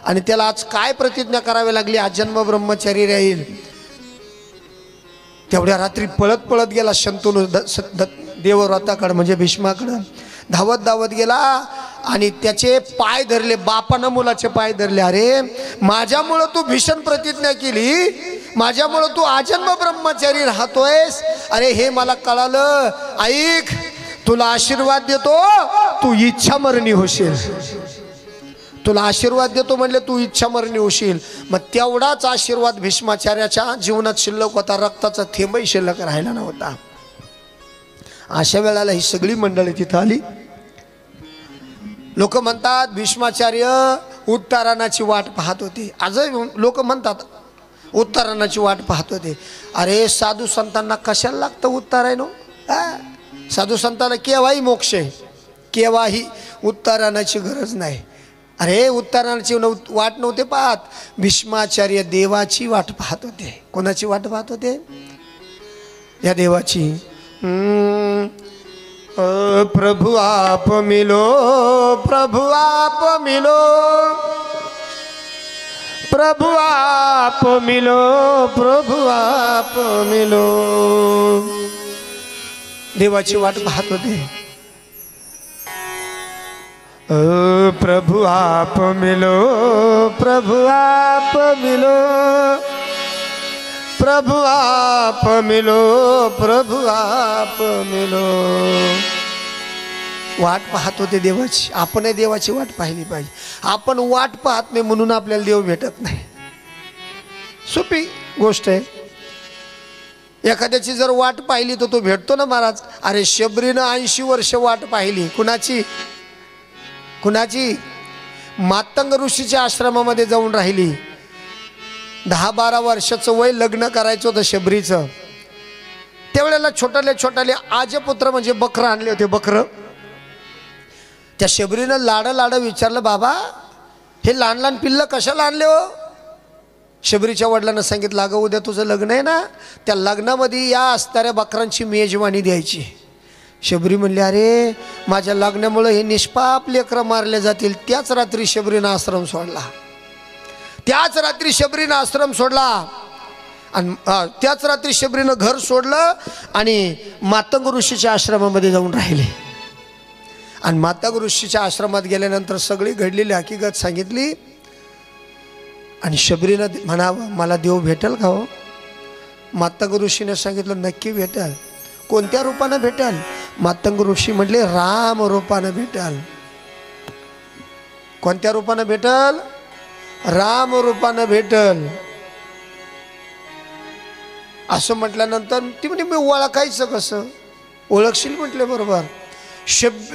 आणि त्याला आज काय प्रतिज्ञा करावी लागली, आजन्म ब्रह्मचारी राहील. तेवढ्या रात्री पळत पळत गेला शंतनू देवव्रताकडं म्हणजे भीष्माकडं. धावत धावत गेला आणि त्याचे पाय धरले, बापानं मुलाचे पाय धरले. अरे माझ्यामुळं तू भीषण प्रतिज्ञा केली, माझ्यामुळं तू आजन्म ब्रह्मचारी राहतोयस. अरे हे मला कळालं, ऐक तुला आशीर्वाद देतो, तू इच्छामरणी होशील. तुला आशीर्वाद देतो म्हणले तू इच्छामरणी होशील. मग तेवढाच आशीर्वाद भीष्माचार्याच्या जीवनात शिल्लक होता, रक्ताचा थेंबही शिल्लक राहिला नव्हता. अशा वेळेला ही सगळी मंडळी तिथं आली. लोक म्हणतात भीष्माचार्य उत्तरायणाची वाट पाहत होते. आजही लोक म्हणतात उत्तरायणाची वाट पाहत होते. अरे साधू संतांना कशाला लागतं उत्तरायण? साधू संतांना केव्हाही मोक्ष आहे, केव्हाही उत्तरायणाची गरज नाही. अरे उत्तरायणाची वाट नव्हते पाहत, भीष्माचार्य देवाची वाट पाहत होते. कोणाची वाट पाहत होते? या देवाची. प्रभु आप मिलो, प्रभु आप मिलो, प्रभु आप मिलो, प्रभु आप मिलो. देवाची वाट पाहत होते. प्रभु आप मिलो, प्रभु आप मिलो, प्रभु आप मिलो, प्रभु आप मिलो. वाट पाहत होते देवाची. आपणही देवाची वाट पाहिली पाहिजे. आपण वाट पाहत नाही म्हणून आपल्याला देव भेटत नाही. सोपी गोष्ट आहे. एखाद्याची जर वाट पाहिली तर तो भेटतो ना महाराज. अरे शबरीनं 80 वर्ष वाट पाहिली. कुणाची? कुणाची? मातंग ऋषीच्या आश्रमामध्ये जाऊन राहिली. 10-12 वर्षाचं वय, लग्न करायचं होतं शबरीचं. त्यावेळेला छोटाले आजपुत्र म्हणजे बकरं आणले होते. बकरं त्या शबरीनं लाड विचारलं, बाबा हे लहान लहान पिल्लं कशाला आणले हो? शबरीच्या वडिलांना सांगितलं, अगं उद्या तुझं लग्न आहे ना, त्या लग्नामध्ये या असणाऱ्या बकरांची मेजवानी द्यायची. शबरी म्हणली, अरे माझ्या लग्नामुळे हे निष्पाप लेकरं मारले जातील. त्याच रात्री शबरीनं आश्रम सोडला. त्याच रात्री शबरीनं आश्रम सोडला आणि त्याच रात्री शबरीनं घर सोडलं आणि मातंग ऋषीच्या आश्रमामध्ये जाऊन राहिले. आणि मातंग ऋषीच्या आश्रमात गेल्यानंतर सगळी घडलेली हकीकत सांगितली. आणि शबरीनं म्हणावं, मला देव भेटेल का हो? मातंग ऋषीने सांगितलं, नक्की भेटेल. कोणत्या रूपानं भेटेल? मातंग ऋषी म्हटले, राम रूपानं भेटेल. कोणत्या रूपानं भेटेल? राम रूपानं भेटल. असं म्हटल्यानंतर ती म्हणजे मी ओळखायचं कसं? ओळखशील म्हटले बरोबर.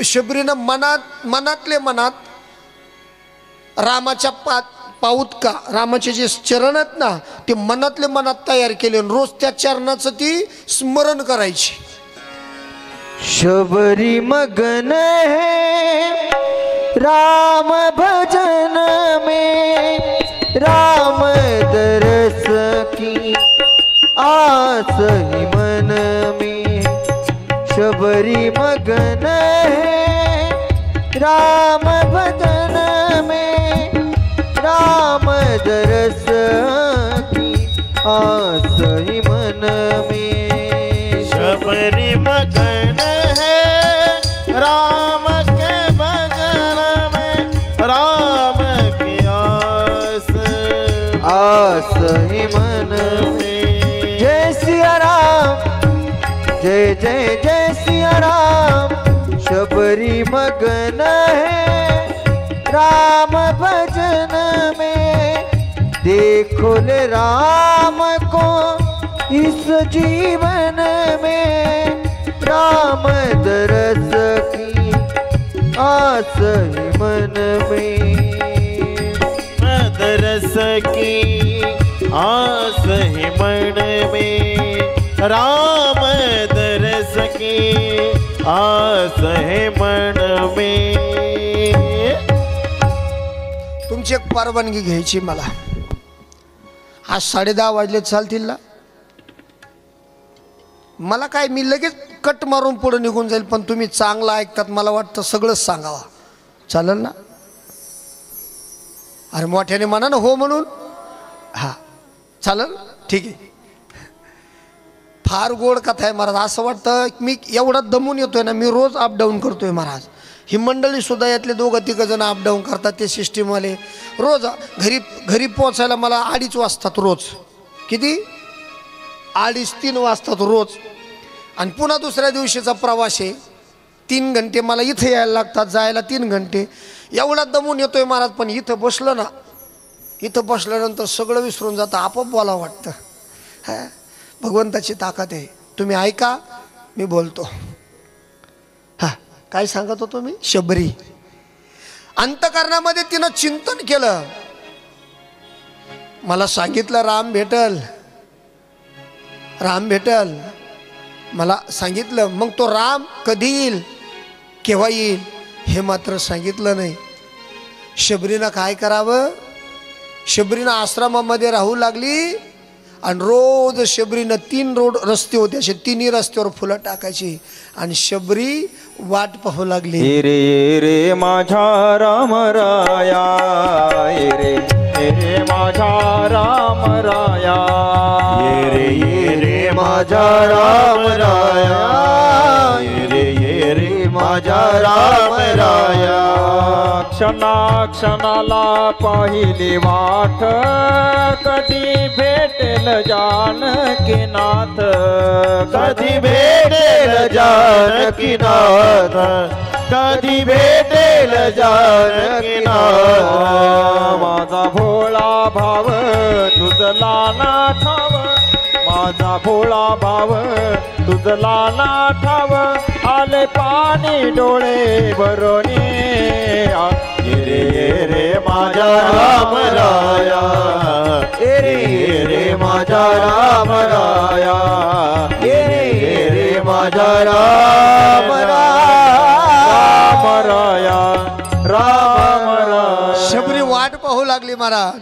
शबरीनं मनातले मनात रामाच्या पाऊतका, रामाचे जे चरण आहेत ना, ते मनातले मनात तयार केले. रोज त्या चरणाचं ती स्मरण करायची. शबरी मगन है राम भजन में, राम दरस की आस ही मन में. शबरी मगन है राम भजन में, राम दरस की आस ही मन में। शबरी मगन है राम के भजन में, राम की आस ही मन में। जय सिया राम, जय जय जय सिया राम। शबरी मगन है राम भजन में, देखो ले राम को इस जीवन में, राम दरस की आस ही मन में। दरस की आस ही मन में, राम दरस की आस है मन में। तुमची एक परवानगी घ्यायची मला। आज 10:30 वाजले चालतील ना? मला काय, मी लगेच कट मारून पुढे निघून जाईल, पण तुम्ही चांगलं ऐकतात मला वाटतं सगळंच सांगावा, चालेल ना? अरे मोठ्याने म्हणा ना हो म्हणून। हा चालेल, ठीक आहे। फार गोड कथा आहे महाराज। असं वाटतं मी एवढा दमून येतोय ना, मी रोज अपडाऊन करतोय महाराज। ही मंडळी सुद्धा यातले 2-3 जण अपडाऊन करतात, ते सिस्टीमवाले। रोज घरी पोचायला मला 2:30 वाजतात रोज। किती? 2:30-3 वाजतात रोज। आणि पुन्हा दुसऱ्या दिवशीचा प्रवास आहे, 3 घंटे मला इथे यायला लागतात, जायला 3 घंटे। एवढा दमून येतोय महाराज, पण इथं बसलं ना, इथं बसल्यानंतर सगळं विसरून जातं, आपोआप बोलावं वाटतं। हा, भगवंताची ताकद आहे। तुम्ही ऐका, मी बोलतो। हा, काय सांगत होतो मी? शबरी अंतकरणामध्ये तिनं चिंतन केलं, मला सांगितलं राम भेटल, राम भेटल, मला सांगितलं। मग तो राम कधी येईल, केव्हा येईल हे मात्र सांगितलं नाही। शबरीनं काय करावं? शबरीनं आश्रमामध्ये राहू लागली, आणि रोज शबरीनं 3 रस्ते होते, असे 3ही रस्त्यावर फुलं टाकायची, आणि शबरी वाट पाहू लागली। ये रे माझा राम राया, ये रे माझा राम राया, ये रे माझा राम राया, ये रे माझा राम राया। क्षणा क्षणाला पाहिली वाट, कधी भेटेल जानकीनाथ, कधी भेटेल जानकीनाथ, कधी भेटेल जानकीनाथ। माझा भोळा भाव तुझला ना ठाव, माझा भोळा भाव तुझला ना ठाव, आले पाणी डोळे भरोनी। ये रे माझा राम राया, ये रे माझा राम राया, ये रे माझा राम राम राया, राम राया। शबरी वाट पाहू लागली महाराज।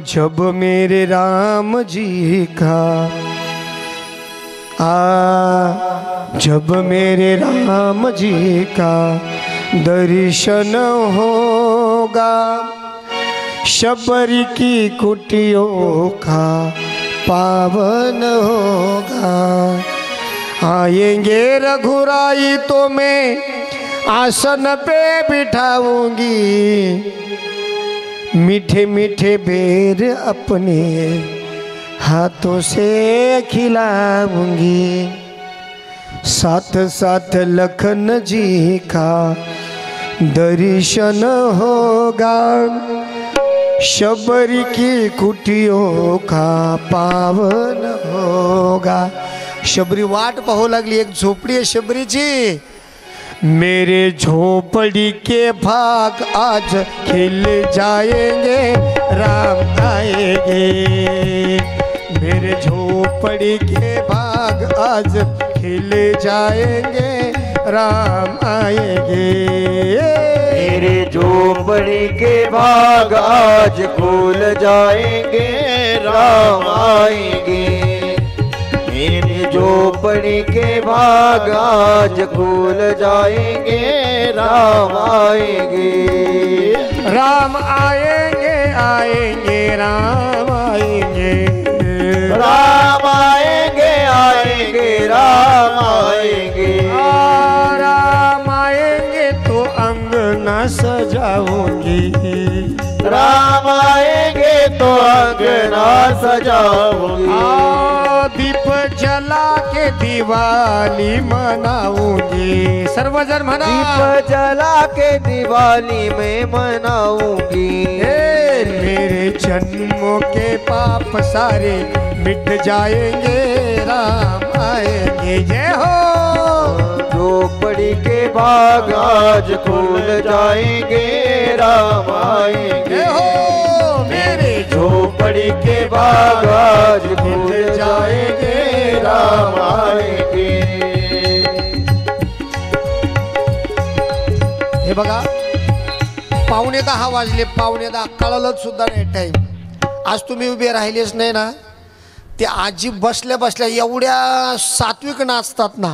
जब मेरे राम जी का जब मेरे राम जी का दर्शन होगा, शबरी की कुटियों का पावन होगा। आएंगे रघुराई तो मैं आसन पे बिठाऊंगी, मीठे मीठे बेर अपने हाथों से खिलाऊंगी। साथ साथ लखन जी का दर्शन होगा, शबरी की कुटियों का पावन होगा। शबरी वाट पाहू लागली। एक झोपडी आहे शबरीची। मेरे झोपड़ी के भाग आज खिल जाएंगे, राम आएंगे। मेरे झोपड़ी के भाग आज खिल जाएंगे, राम आएंगे। मेरे झोपड़ी के भाग आज खुल जाएंगे, राम आएंगे। मेरे झोपड़ी के भाग आज खुल जाएंगे, राम आएंगे। राम आएंगे आएंगे राम आएंगे, राम आएंगे आएंगे राम आएंगे। राम आएंगे तो अंगना सजाऊंगी, राम आएंगे तो अंगना सजाऊंगी। दीप जला के दिवाली मनाऊंगी, सर्वजन मना। दीप जला के दिवाली में मनाऊंगी। मेरे जन्मों के पाप सारे मिट जाएंगे, राम आएंगे। जय हो। झोपड़ी के भाग आज खुल जाएंगे, राम आएंगे। जय हो। मेरे झोपड़ी के भाग आज खुल जाएंगे, राम आएंगे। हे बघा, 9:15 वाजले, 9:15 कळलंच सुद्धा नाही टाईम. आज तुम्ही उभे राहिलेच नाही ना, ते आजी बसल्या बसल्या एवढ्या सात्विक नाचतात ना,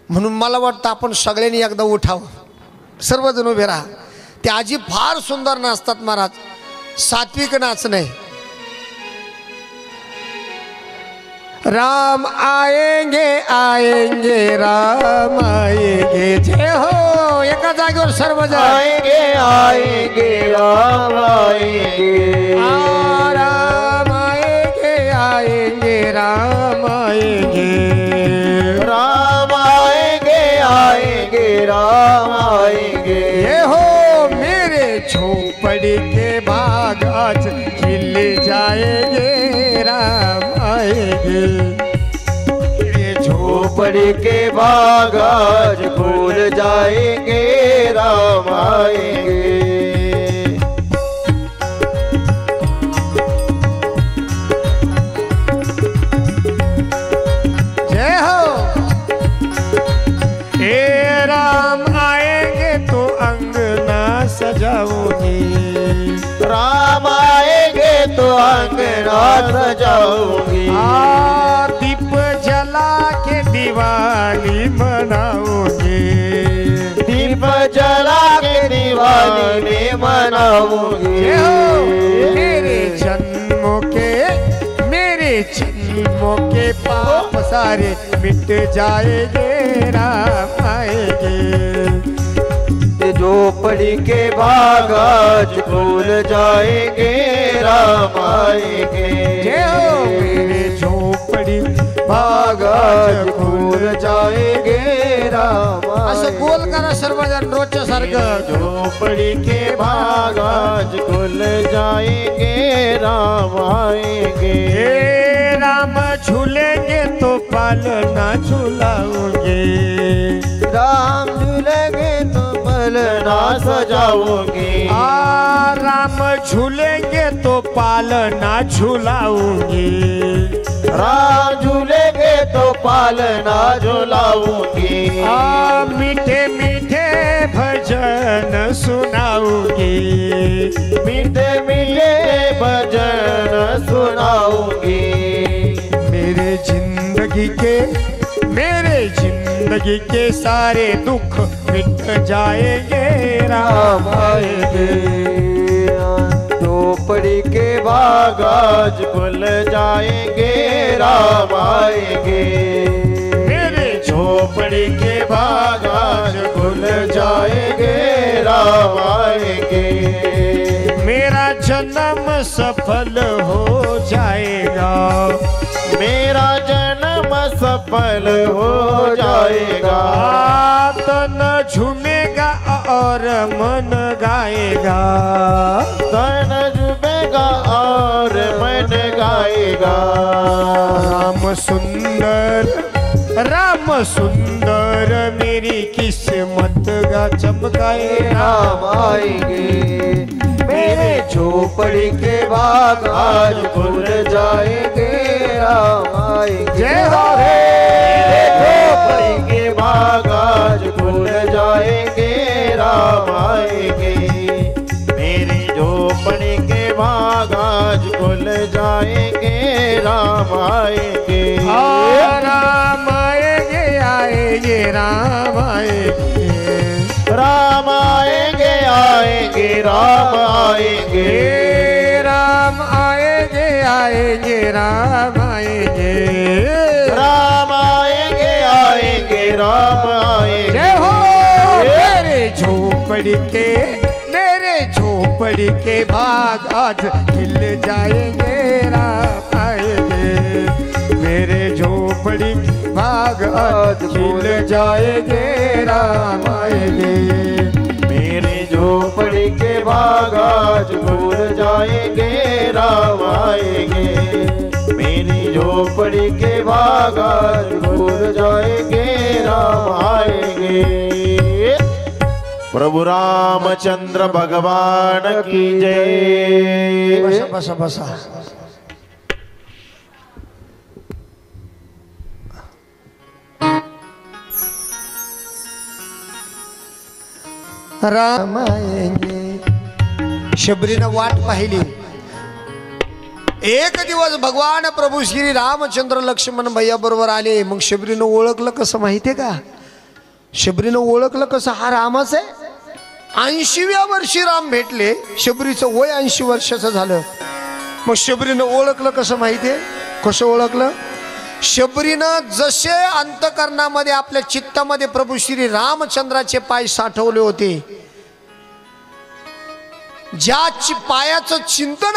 म्हणून मला वाटतं आपण सगळ्यांनी एकदा उठावं, सर्वजण उभे राहा. ते आजी फार सुंदर नाचतात महाराज, सात्विक नाचणे. राम आएंगे आएंगे राम आएंगे. जय हो. एका जागेवर सर्वजण आएंगे आएंगे राम आएंगे. राम आएंगे आएंगे राम आएंगे. राम आएंगे आएंगे राम आएंगे. ये हो मेरे झोपड़ी के बाग आज खिल जाएंगे, राम आएंगे. झोपड़ी के बाग आज खुल जाएंगे, राम आएंगे. जय हो. ए राम आएंगे तो अंगना सजाऊंगी. राम आएंगे तो अंगना सजाऊंगी. दीप जला के दिवाली मनाऊंगी. दीप जला के दिवाली में मनाऊंगी. मेरे जन्मों के पाप सारे मिट जाएंगे, राम आएंगे. झोपड़ी के बाग आज खुल जाएंगे, राम आएंगे. जय हो. मेरे झोपड़ी बाग आज खुल जाएंगे, राम असं आएंगे. गोल करा सर्वजण रोजच्या सारखं. झोपड़ी के बाग आज खुल जाएंगे, राम आएंगे. हे राम झूलेंगे तो पालना झूलाऊंगे. राम झूलेंगे तो पलना सजाऊंगी. राम झूलेंगे तो पालना झूलाऊंगी. राम झूलेंगे तो पालना झूलाऊंगी. मीठे मीठे भजन सुनाऊंगी. मीठे मीठे भजन सुनाऊंगी. मेरे जिंदगी के सारे दुख मिट जाएंगे, राम आएंगे. झोपड़ी के बाग आज खुल जाएंगे, राम आएंगे. मेरे झोपड़ी के बाग आज खुल जाएंगे, राम आएंगे. मेरा जन्म सफल हो जाएगा. मेरा जन्म सफल हो जाएगा. तन झूमेगा और मन गाएगा. तन झूमेगा और मन गाएगा. राम सुंदर मेरी किस्मत का चमकाए, राम आएंगे. मेरे झोपड़ी के बाग आज खुल जाएंगे, राम आएंगे. जय हो. मेरे झोपड़ी के बाग आज खुल जाएंगे, राम आएंगे. मेरी झोपड़ी के बाग आज खुल जाएंगे, राम आएंगे. राम राम आएंगे, राम आएंगे आएंगे राम आएंगे, राम आएंगे आएंगे राम आएंगे, राम आएंगे आएंगे राम आएंगे। जय हो। मेरे झोपड़ी के भाग आज खिल जाएंगे राम आएंगे, मेरे झोपड़ी के भाग आज खिल जाएंगे राम आएंगे, मेरे झोपड़ी के बाग आज खुल जाएंगे राम आएंगे, मेरी झोपड़ी के बाग आज खुल जाएंगे राम आएंगे। प्रभु रामचंद्र भगवान की जय। बसा बसा बसा। राम आएंगे। शबरीनं वाट पाहिली। एक दिवस भगवान प्रभू श्री रामचंद्र लक्ष्मण भैया बरोबर आले। मग शबरीनं ओळखलं कसं माहितीये का? शबरीनं ओळखलं कसं? हा रामच आहे। 80व्या वर्षी राम भेटले। शबरीचं वय 80 वर्षाचं झालं। मग शबरीनं ओळखलं कसं माहितीये? कसं ओळखलं? शबरीनं जसे अंतकरणामध्ये आपल्या चित्तामध्ये प्रभू श्री रामचंद्राचे पाय साठवले होते, ज्या पायाचं चिंतन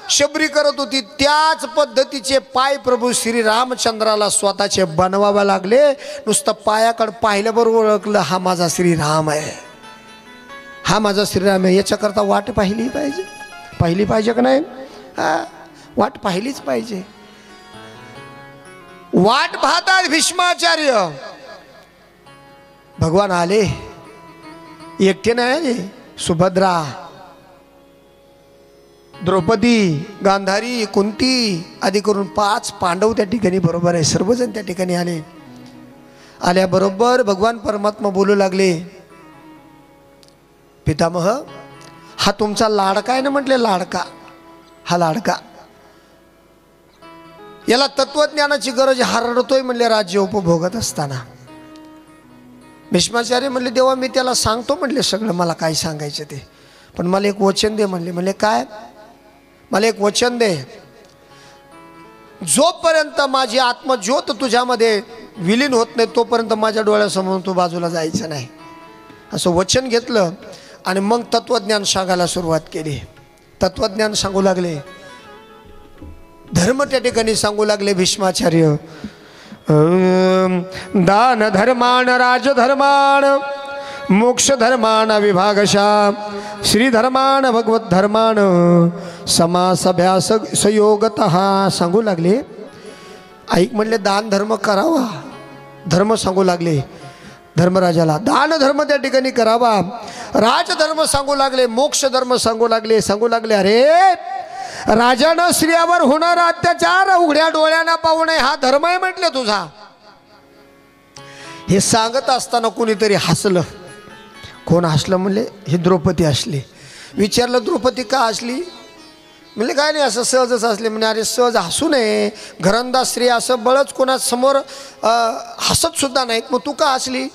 शबरी करत होती, त्याच पद्धतीचे पाय प्रभू श्री रामचंद्राला स्वतःचे बनवावे लागले। नुसतं पायाकडे पाहिल्याबरोबर ओळखलं, हा माझा श्रीराम आहे, हा माझा श्रीराम आहे। याच्याकरता वाट पाहिली पाहिजे, पाहिली पाहिजे का नाही? हा, वाट पाहिलीच पाहिजे। वाट पाहतात भीष्माचार्य। भगवान आले, एकटे नाही आले। सुभद्रा, द्रौपदी, गांधारी, कुंती आदी करून 5 पांडव त्या ठिकाणी बरोबर आहे। सर्वजण त्या ठिकाणी आले। आल्याबरोबर भगवान परमात्मा बोलू लागले, पितामह हा तुमचा लाडका आहे ना? म्हटले लाडका, हा लाडका, याला तत्वज्ञानाची गरज, हा रडतोय म्हणले राज्य उपभोगत असताना। भीष्माचार्य म्हणले, देवा मी त्याला सांगतो म्हणले सगळं, मला काय सांगायचं ते, पण मला एक वचन दे म्हणले। म्हणले काय? मला एक वचन दे, जोपर्यंत माझी आत्मज्योत तुझ्यामध्ये विलीन होत नाही तोपर्यंत माझ्या डोळ्यासमोर तू बाजूला जायचं नाही, असं वचन घेतलं। आणि मग तत्वज्ञान सांगायला सुरुवात केली। तत्वज्ञान सांगू लागले, धर्म त्या ठिकाणी सांगू लागले भीष्माचार्य। दान धर्मान राजधर्मान मोक्ष धर्मान विभागशा श्री धर्मान भगवत धर्मान समासभ्यास संयोगतः सांगू लागले। ऐक म्हणले, दान धर्म करावा, धर्म सांगू लागले धर्मराजाला। दान धर्म त्या ठिकाणी करावा, राजधर्म सांगू लागले, मोक्ष धर्म सांगू लागले। सांगू लागले, अरे राजानं स्त्रियावर होणारा अत्याचार उघड्या डोळ्यानं पाहू नये, हा धर्म आहे म्हटले तुझा। हे सांगत असताना कोणीतरी हसलं। कोण हसलं म्हणले? ही द्रौपदी हसली। विचारलं, द्रौपदी का हसली? म्हणले काय नाही, असं सहजच असले। म्हणजे अरे सहज हसू नये, घरंदाज स्त्री असं बळच कोणासमोर हसत सुद्धा नाहीत, मग तू का हसली?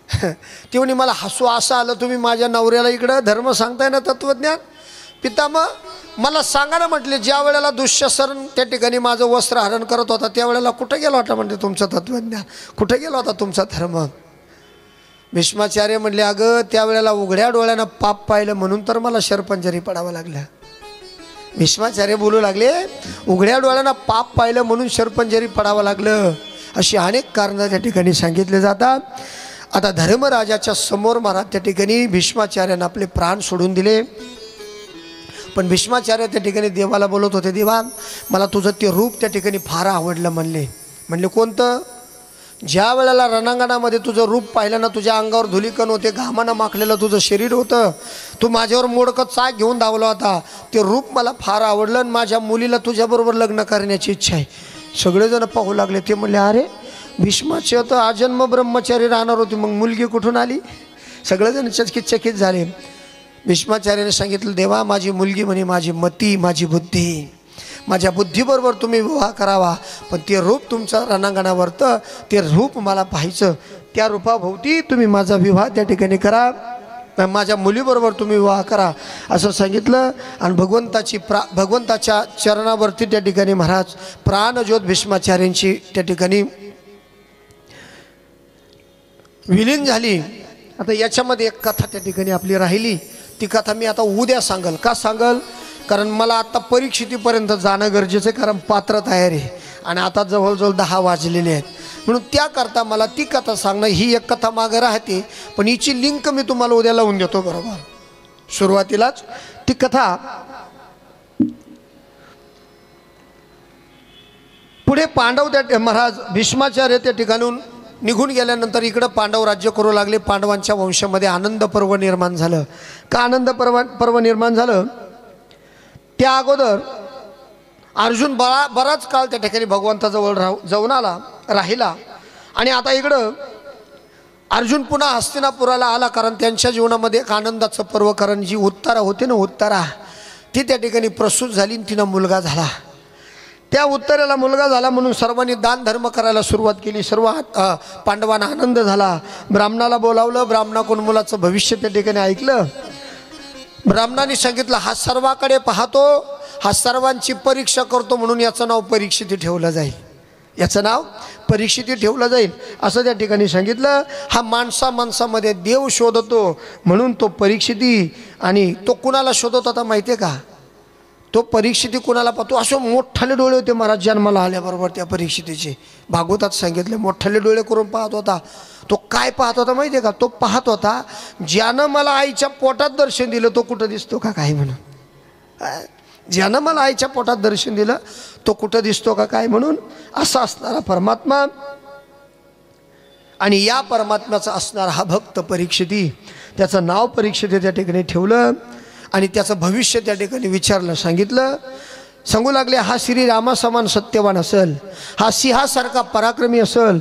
ती म्हणे, मला हसू असं आलं, तुम्ही माझ्या नवऱ्याला इकडं धर्म सांगताय ना, तत्वज्ञान। पितामह मला सांगा ना म्हटले, ज्या वेळेला दुःशासन त्या ठिकाणी माझं वस्त्र हरण करत होता त्यावेळेला कुठे गेला होता म्हणजे तुमचं तत्वज्ञान, कुठे गेला होता तुमचा धर्म? भीष्माचार्य म्हणले, अगं त्यावेळेला उघड्या डोळ्यानं पाप पाहिलं म्हणून तर मला शरपंजरी पडावं लागलं। भीष्माचार्य बोलू लागले, उघड्या डोळ्यानं पाप पाहिलं म्हणून शरपंजरी पडावं लागलं, अशी अनेक कारणं त्या ठिकाणी सांगितले जातात। आता धर्मराजाच्या समोर महाराज त्या ठिकाणी भीष्माचार्यानं आपले प्राण सोडून दिले। पण भीष्माचार्य त्या ठिकाणी देवाला बोलत होते, देवा मला तुझं ते रूप त्या ठिकाणी फार आवडलं म्हणले। म्हणले कोणतं? ज्या वेळेला रणांगणामध्ये तुझं रूप पाहिलं ना, तुझ्या अंगावर धुलीकण होते, घामानं माखलेलं तुझं शरीर होतं, तू माझ्यावर मोडकं चाक घेऊन धावला होता, ते रूप मला फार आवडलं आणि माझ्या मुलीला तुझ्याबरोबर लग्न करण्याची इच्छा आहे। सगळेजण पाहू लागले। ते म्हणले, अरे भीष्माचे तर आजन्म ब्रह्मचारी राहणार होती, मग मुलगी कुठून आली? सगळेजण चकित झाले। भीष्माचार्याने सांगितलं, देवा माझी मुलगी म्हणे माझी मती, माझी बुद्धी, माझ्या बुद्धीबरोबर तुम्ही विवाह करावा, पण ते रूप तुमचं रणांगणावरतं, ते रूप मला पाहायचं, त्या रूपाभोवती तुम्ही माझा विवाह त्या ठिकाणी करा, माझ्या मुलीबरोबर तुम्ही विवाह करा असं सांगितलं. आणि भगवंताच्या चरणावरती त्या ठिकाणी महाराज प्राणज्योत भीष्माचार्यांची त्या ठिकाणी विलीन झाली. आता याच्यामध्ये एक कथा त्या ठिकाणी आपली राहिली, ती कथा मी आता उद्या सांगल. का सांगल? कारण मला आता परीक्षितीपर्यंत जाणं गरजेचं आहे, कारण पात्र तयार आहे आणि आता जवळजवळ 10 वाजलेले आहेत. म्हणून त्याकरता मला ती कथा सांगणं, ही एक कथा मागं राहते, पण हिची लिंक मी तुम्हाला उद्या लावून देतो. बरोबर, सुरुवातीलाच ती कथा. पुढे पांडव त्या महाराज भीष्माचार्य त्या ठिकाणून निघून गेल्यानंतर इकडं पांडव राज्य करू लागले. पांडवांच्या वंशामध्ये आनंद पर्व निर्माण झालं. का आनंद पर्व निर्माण झालं? त्या अगोदर अर्जुन बराच काळ त्या ठिकाणी भगवंताजवळ जाऊन राहिला आणि आता इकडं अर्जुन पुन्हा हस्तिनापुराला आला, कारण त्यांच्या जीवनामध्ये एक आनंदाचं पर्व, कारण जी उत्तरा होती ना, उत्तरा ती त्या ठिकाणी प्रसूत झाली आणि तिनं मुलगा झाला. त्या उत्तरेला मुलगा झाला म्हणून सर्वांनी दान धर्म करायला सुरुवात केली. सर्व पांडवांना आनंद झाला. ब्राह्मणाला बोलावलं, ब्राह्मणाकडून मुलाचं भविष्य त्या ठिकाणी ऐकलं. ब्राह्मणाने सांगितलं, हा सर्वाकडे पाहतो, हा सर्वांची परीक्षा करतो, म्हणून याचं नाव परीक्षिती ठेवलं जाईल, याचं नाव परीक्षिती ठेवलं जाईल असं त्या ठिकाणी सांगितलं. हा माणसामध्ये देव शोधतो म्हणून तो परीक्षिती. आणि तो कुणाला शोधत होता माहिती आहे का? तो परीक्षिती कुणाला पाहतो? असं मोठाले डोळे होते महाराज जन्माला आल्याबरोबर त्या परीक्षितीचे. भागवतात सांगितले मोठाले डोळे करून पाहत होता. तो काय पाहत होता माहिती आहे का? तो पाहत होता, ज्यानं मला आईच्या पोटात दर्शन दिलं तो कुठं दिसतो का काय म्हणून. ज्यानं मला आईच्या पोटात दर्शन दिलं तो कुठं दिसतो का काय म्हणून. असा असणारा परमात्मा आणि या परमात्म्याचा असणारा हा भक्त परीक्षिती, त्याचं नाव परीक्षिती त्या ठिकाणी ठेवलं आणि त्याचं भविष्य त्या ठिकाणी विचारलं, सांगितलं. सांगू लागले, हा श्रीरामासमान सत्यवान असेल, हा सिंहासारखा पराक्रमी असेल,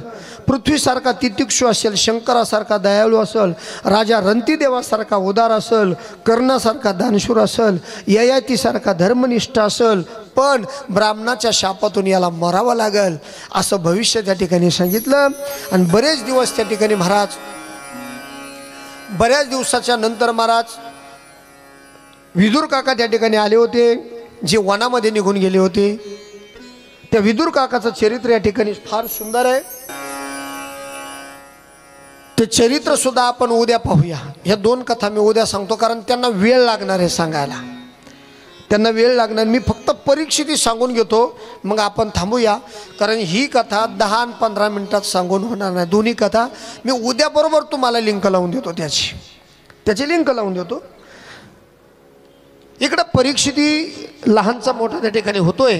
पृथ्वीसारखा तितिक्षु असेल, शंकरासारखा दयाळू असेल, राजा रंतीदेवासारखा उदार असेल, कर्णासारखा दानशूर असेल, ययातीसारखा धर्मनिष्ठ असेल, पण ब्राह्मणाच्या शापातून याला मरावं लागेल असं भविष्य त्या ठिकाणी सांगितलं. आणि बरेच दिवस त्या ठिकाणी महाराज, बऱ्याच दिवसाच्या नंतर महाराज विदुर काका त्या ठिकाणी आले होते, जे वनामध्ये निघून गेले होते. त्या विदुर काकाचं चरित्र या ठिकाणी फार सुंदर आहे. ते चरित्र सुद्धा आपण उद्या पाहूया. ह्या 2 कथा मी उद्या सांगतो, कारण त्यांना वेळ लागणार आहे सांगायला, त्यांना वेळ लागणार. मी फक्त परीक्षिती सांगून घेतो, मग आपण थांबूया, कारण ही कथा 10 आणि 15 मिनिटात सांगून होणार नाही. दोन्ही कथा मी उद्या बरोबर तुम्हाला लिंक लावून देतो, त्याची लिंक लावून देतो. इकडं परीक्षिती लहानचा मोठा त्या ठिकाणी होतोय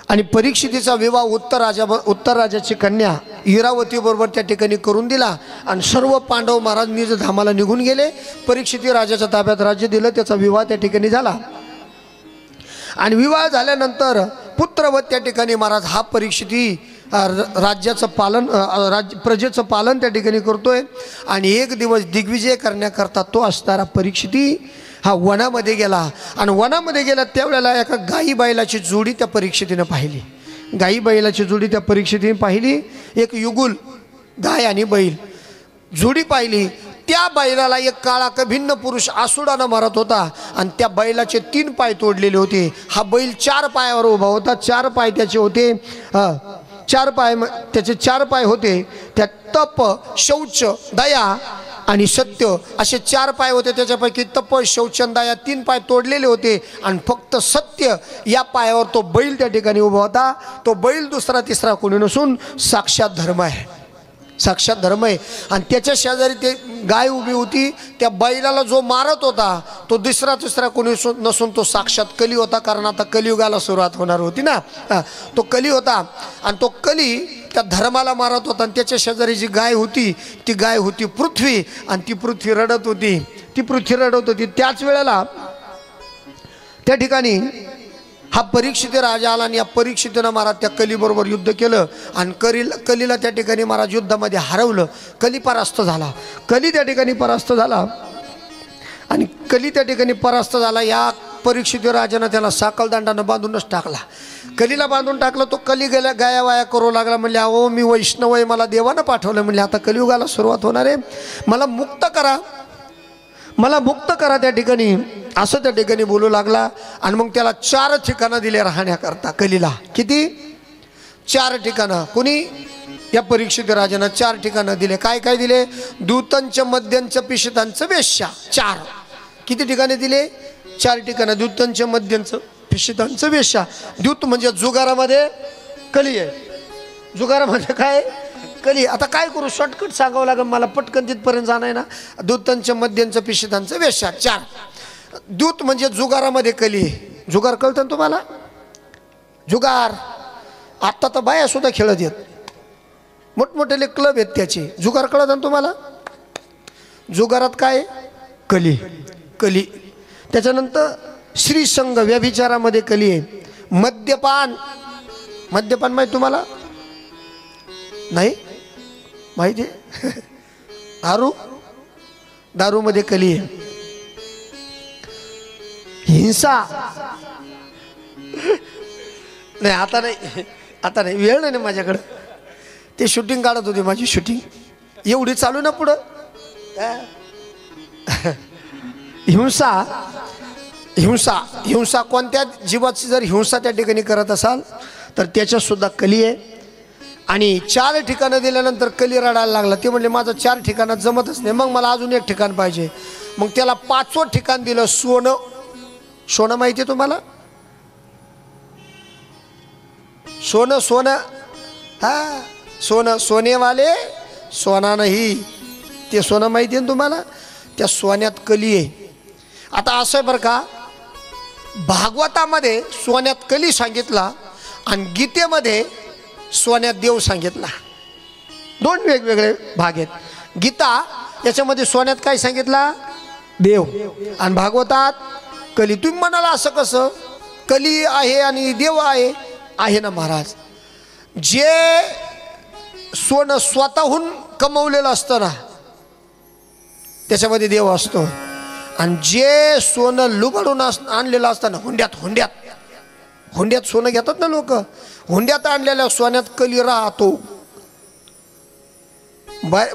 आणि परीक्षितीचा विवाह उत्तर राजाची कन्या इरावती बरोबर त्या ठिकाणी करून दिला आणि सर्व पांडव महाराज निज धामाला निघून गेले. परीक्षिती राजाच्या ताब्यात राज्य दिलं, त्याचा विवाह त्या ठिकाणी झाला. आणि विवाह झाल्यानंतर पुत्रवत त्या ठिकाणी महाराज हा परीक्षिती राज्याचं पालन, प्रजेचं पालन त्या ठिकाणी करतोय. आणि एक दिवस दिग्विजय करण्याकरता तो असणारा परीक्षिती हा वनामध्ये गेला. आणि वनामध्ये गेला त्यावेळेला एका गाई बैलाची जोडी त्या परीक्षितीनं पाहिली. गाई बैलाची जोडी त्या परीक्षितीने पाहिली. एक युगुल गाय आणि बैल जोडी पाहिली. त्या बैलाला एक काळा भिन्न पुरुष आसुडानं मारत होता आणि त्या बैलाचे 3 पाय तोडलेले होते. हा बैल 4 पायावर उभा होता. 4 पाय त्याचे होते, 4 पाय त्याचे 4 पाय होते. त्या तप, शौच, दया आणि सत्य असे 4 पाय होते. त्याच्यापैकी तप, शौच, दया 3 पाय तोडलेले होते आणि फक्त सत्य या पायावर तो बैल त्या ठिकाणी उभा होता. तो बैल दुसरा तिसरा कोणी नसून साक्षात धर्म आहे, साक्षात धर्म आहे. आणि त्याच्या शेजारी ते गाय उभी होती. त्या बैलाला जो मारत होता तो दुसरा तिसरा कोणी नसून तो साक्षात कली होता, कारण आता कलियुगाला सुरुवात होणार होती ना. तो कली होता आणि तो कली त्या धर्माला मारत होता. आणि त्याच्या शेजारी जी गाय होती ती गाय होती पृथ्वी आणि ती पृथ्वी रडत होती, ती पृथ्वी रडत होती. त्याच वेळेला त्या ठिकाणी हा परीक्षित राजा आला आणि या परीक्षितीनं महाराज त्या कलीबरोबर युद्ध केलं आणि कलीला त्या ठिकाणी महाराज युद्धामध्ये हरवलं. कली परास्त झाला, कली त्या ठिकाणी परास्त झाला आणि कली त्या ठिकाणी परास्त झाला. या परीक्षित राजानं त्याला साकलदांडानं बांधूनच टाकला. कलीला बांधून टाकलं. तो कली गेल्या गाया वाया करू लागला. म्हणले अहो मी वैष्णव आहे, मला देवानं पाठवलं. म्हणले आता कलियुगाला सुरुवात होणार आहे, मला मुक्त करा, मला मुक्त करा त्या ठिकाणी, असं त्या ठिकाणी बोलू लागला. आणि मग त्याला 4 ठिकाणं दिले राहण्याकरता कलीला. किती? 4 ठिकाणं. कुणी? या परीक्षित राजानं 4 ठिकाणं दिले. काय काय दिले? दूतांचं, मद्यांचं, पिशितांचं, वेश्या. 4. किती ठिकाणे दिले? 4 ठिकाणं. दूतांचं, मद्यांचं, पिशितांचं, वेश्या. दूत म्हणजे जुगारामध्ये कली आहे. जुगारामध्ये काय? कली. आता काय करू, शॉर्टकट सांगावं लागेल मला, पटकन तिथपर्यंत जाणार आहे ना. दूतांचं, मद्यांचं, पिशितांचं, वेश्या. 4. दूत म्हणजे जुगारामध्ये कली आहे. जुगार कळतं तुम्हाला? जुगार आत्ता तर बाया सुद्धा खेळत येत, मोठमोठे क्लब आहेत त्याचे. जुगार कळत ना तुम्हाला? जुगारात काय? कली. कली. त्याच्यानंतर श्रीसंग, व्यभिचारामध्ये कली आहे. मद्यपान, मद्यपान माहिती तुम्हाला? नाही माहिती आहे? दारू, दारूमध्ये कली आहे. हिंसा, नाही आता नाही, आता नाही, वेळ नाही माझ्याकडं. ते शूटिंग काढत होते, माझी शूटिंग एवढी चालू ना पुढं. हिंसा, हिंसा, हिंसा कोणत्या जीवाची जर हिंसा त्या ठिकाणी करत असाल तर त्याच्यात सुद्धा कली आहे. आणि 4 ठिकाणं दिल्यानंतर कली रडायला लागला. ते म्हणले माझं 4 ठिकाणात जमतच नाही, मग मला अजून 1 ठिकाण पाहिजे. मग त्याला 5वं ठिकाण दिलं. सोनं. सोनं माहिती आहे तुम्हाला? सोनं, सोनं, हा सोनं, सोनेवाले सोना नाही, ते सोनं माहिती आहे ना तुम्हाला? त्या सोन्यात कली आहे. आता असं आहे बरं का, भागवतामध्ये सोन्यात कली सांगितला आणि गीतेमध्ये सोन्यात देव सांगितला. 2 वेगवेगळे भाग आहेत. गीता याच्यामध्ये सोन्यात काय सांगितला? देव. आणि भागवतात कली. तुम्ही म्हणाला असं कसं? कली आहे आणि देव आहे. आहे ना महाराज. जे सोनं स्वतःहून कमवलेलं असतं ना त्याच्यामध्ये देव असतो. आणि जे सोनं लुबाडून आणलेलं असतं ना, हुंड्यात, हुंड्यात, हुंड्यात सोनं घेतात ना लोक, हुंड्यात आणलेल्या सोन्यात कली राहतो.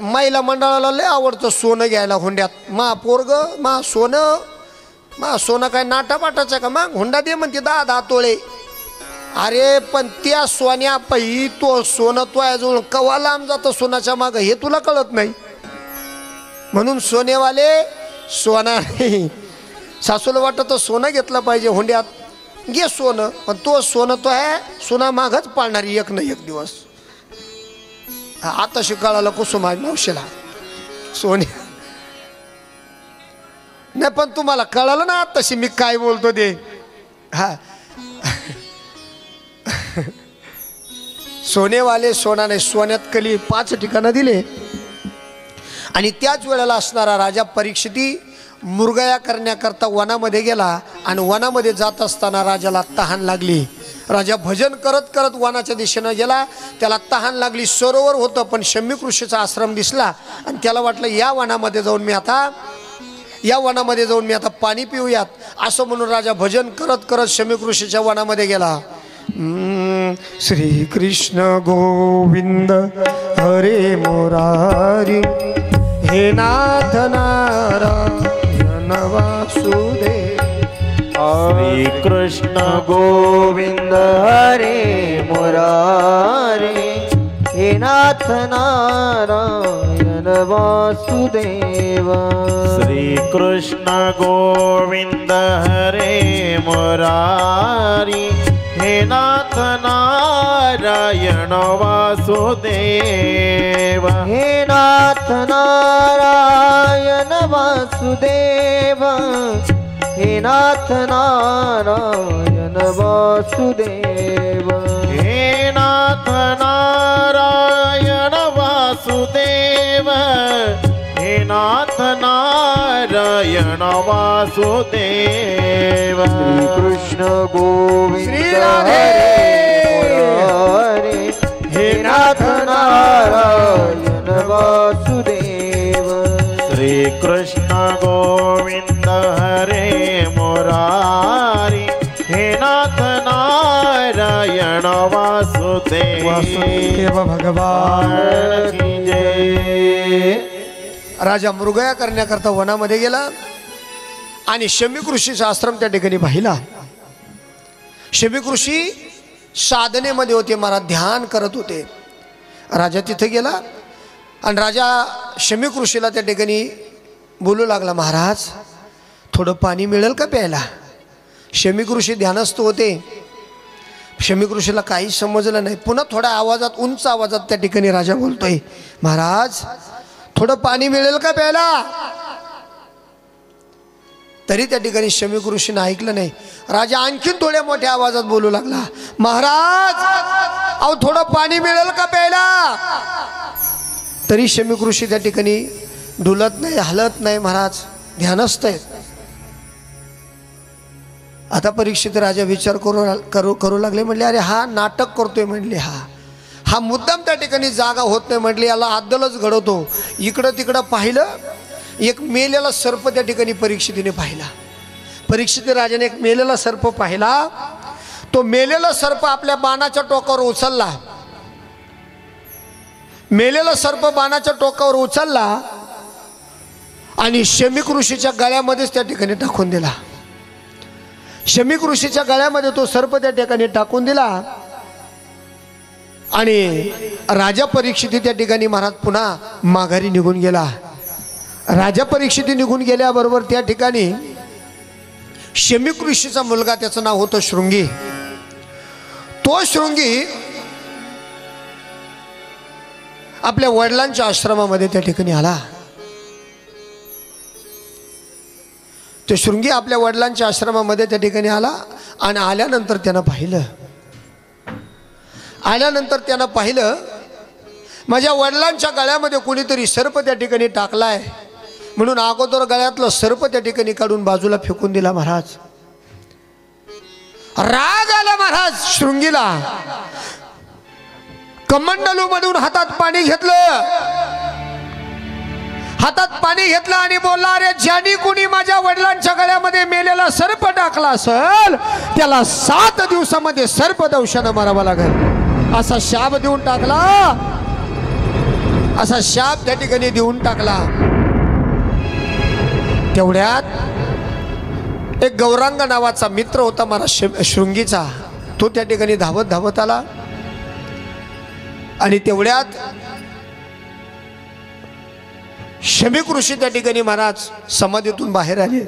महिला मंडळाला लय आवडतं सोनं घ्यायला हुंड्यात. मा पोरग, मा सोनं काय नाटापाटाचं का? मग हुंडा दे म्हणते 10-10 तोळे. अरे पण त्या सोन्या पायी तो सोनं तो कवा लांब जातं सोनाच्या मागं, हे तुला कळत नाही. म्हणून सोनेवाले सोना नाही. सासूला वाटतं सोनं घेतलं पाहिजे हुंड्यात, घे सोनं, पण तो सोनं तो आहे सोना मागच पाळणारी एक ना एक दिवस. आता शिकाळाला कुसुमा मावशीला सोन्या नाही, पण तुम्हाला कळालं ना तशी मी काय बोलतो ते. हा सोनेवाले सोना नाही, सोन्यात कली. 5 ठिकाणं दिले. आणि त्याच वेळेला असणारा राजा परीक्षिती मुरगया करण्याकरता वनामध्ये गेला. आणि वनामध्ये जात असताना राजाला तहान लागली. राजा भजन करत करत वनाच्या दिशेनं गेला. त्याला तहान लागली. सरोवर होतं पण शम्यक ऋषीचा आश्रम दिसला आणि त्याला वाटलं या वनामध्ये जाऊन मी आता पाणी पिऊयात. असं म्हणून राजा भजन करत करत शम्यक ऋषीच्या वनामध्ये गेला. श्री कृष्ण गोविंद हरे मुरारी, हे नाथ नारायण वासुदेव. श्री कृष्ण गोविंद हरे मुरारी, हे नाथ नारायण वासुदेव. श्री कृष्ण गोविंद हरे मुरारी, हे नाथ नारायण वासुदेव. हे नाथ नारायण वासुदेव, हे नाथ नारायण वासुदेव. हे नाथ नारायण वासुदेव, हे नाथ नारायण वासुदेव. श्री कृष्ण गोविंद हरे मुरारी, हे नाथ नारायण वासुदेव. श्री कृष्ण गोविंद हरे मुरारी हे नाथ नारायण वासुदेव भगवान की जय। राजा मृगया करण्याकरता वनामध्ये गेला आणि शमीक ऋषीचा आश्रम त्या ठिकाणी पाहिला। शमीक ऋषी साधनेमध्ये होते, महाराज ध्यान करत होते। राजा तिथे गेला आणि राजा शमीक ऋषीला त्या ठिकाणी बोलू लागला, महाराज थोडं पाणी मिळेल का प्यायला? शमीक ऋषी ध्यानस्थ होते। शमीक ऋषीला काही समजलं नाही। पुन्हा थोड्या आवाजात, उंच आवाजात त्या ठिकाणी राजा बोलतोय, महाराज थोडं पाणी मिळेल का प्यायला? तरी त्या ठिकाणी शमीक ऋषीने ऐकलं नाही। राजा आणखीन थोड्या मोठ्या आवाजात बोलू लागला, महाराज अहो थोडं पाणी मिळेल का प्यायला? तरी शमीक ऋषी त्या ठिकाणी डुलत नाही, हलत नाही, महाराज ध्यानस्थ आहेत। आता परीक्षित राजा विचार करू लागले, म्हणले अरे हा नाटक करतोय, म्हणले हा मुद्दाम त्या ठिकाणी जागा होत नाही, म्हटले याला अद्दलच घडवतो। इकडं तिकडं पाहिलं, एक मेलेला सर्प त्या ठिकाणी परीक्षितीने पाहिला। परीक्षित राजाने एक मेलेला सर्प पाहिला। तो मेलेला सर्प आपल्या बाणाच्या टोकावर उचलला। मेलेला सर्प बाणाच्या टोकावर उचलला आणि शमीक ऋषीच्या गळ्यामध्येच त्या ठिकाणी टाकून दिला। शमीक ऋषीच्या गळ्यामध्ये तो सर्प त्या ठिकाणी टाकून दिला आणि राजा परीक्षिती त्या ठिकाणी महाराज पुन्हा माघारी निघून गेला। राजा परीक्षिती निघून गेल्याबरोबर त्या ठिकाणी शमीक ऋषीचा मुलगा, त्याचं नाव होतं शृंगी। तो शृंगी आपल्या वडिलांच्या आश्रमामध्ये त्या ठिकाणी आला। तो शृंगी आपल्या वडिलांच्या आश्रमामध्ये त्या ठिकाणी आला आणि आल्यानंतर त्यानं पाहिलं माझ्या वडिलांच्या गळ्यामध्ये कोणीतरी सर्प त्या ठिकाणी टाकलाय, म्हणून अगोदर गळ्यातलं सर्प त्या ठिकाणी काढून बाजूला फेकून दिला। महाराज राग आला महाराज शृंगीला। कमंडलू मधून हातात पाणी घेतलं आणि बोलला, अरे ज्यानी कुणी माझ्या वडिलांच्या गळ्यामध्ये मेलेला सर्प टाकला असेल त्याला 7 दिवसामध्ये सर्पदंशानं मारावा लागेल, असा शाप देऊन टाकला। तेवढ्यात एक गौरांग नावाचा मित्र होता मला शृंगीचा, तो त्या ठिकाणी धावत आला आणि तेवढ्यात शमीक ऋषी त्या ठिकाणी महाराज समाधीतून बाहेर आले।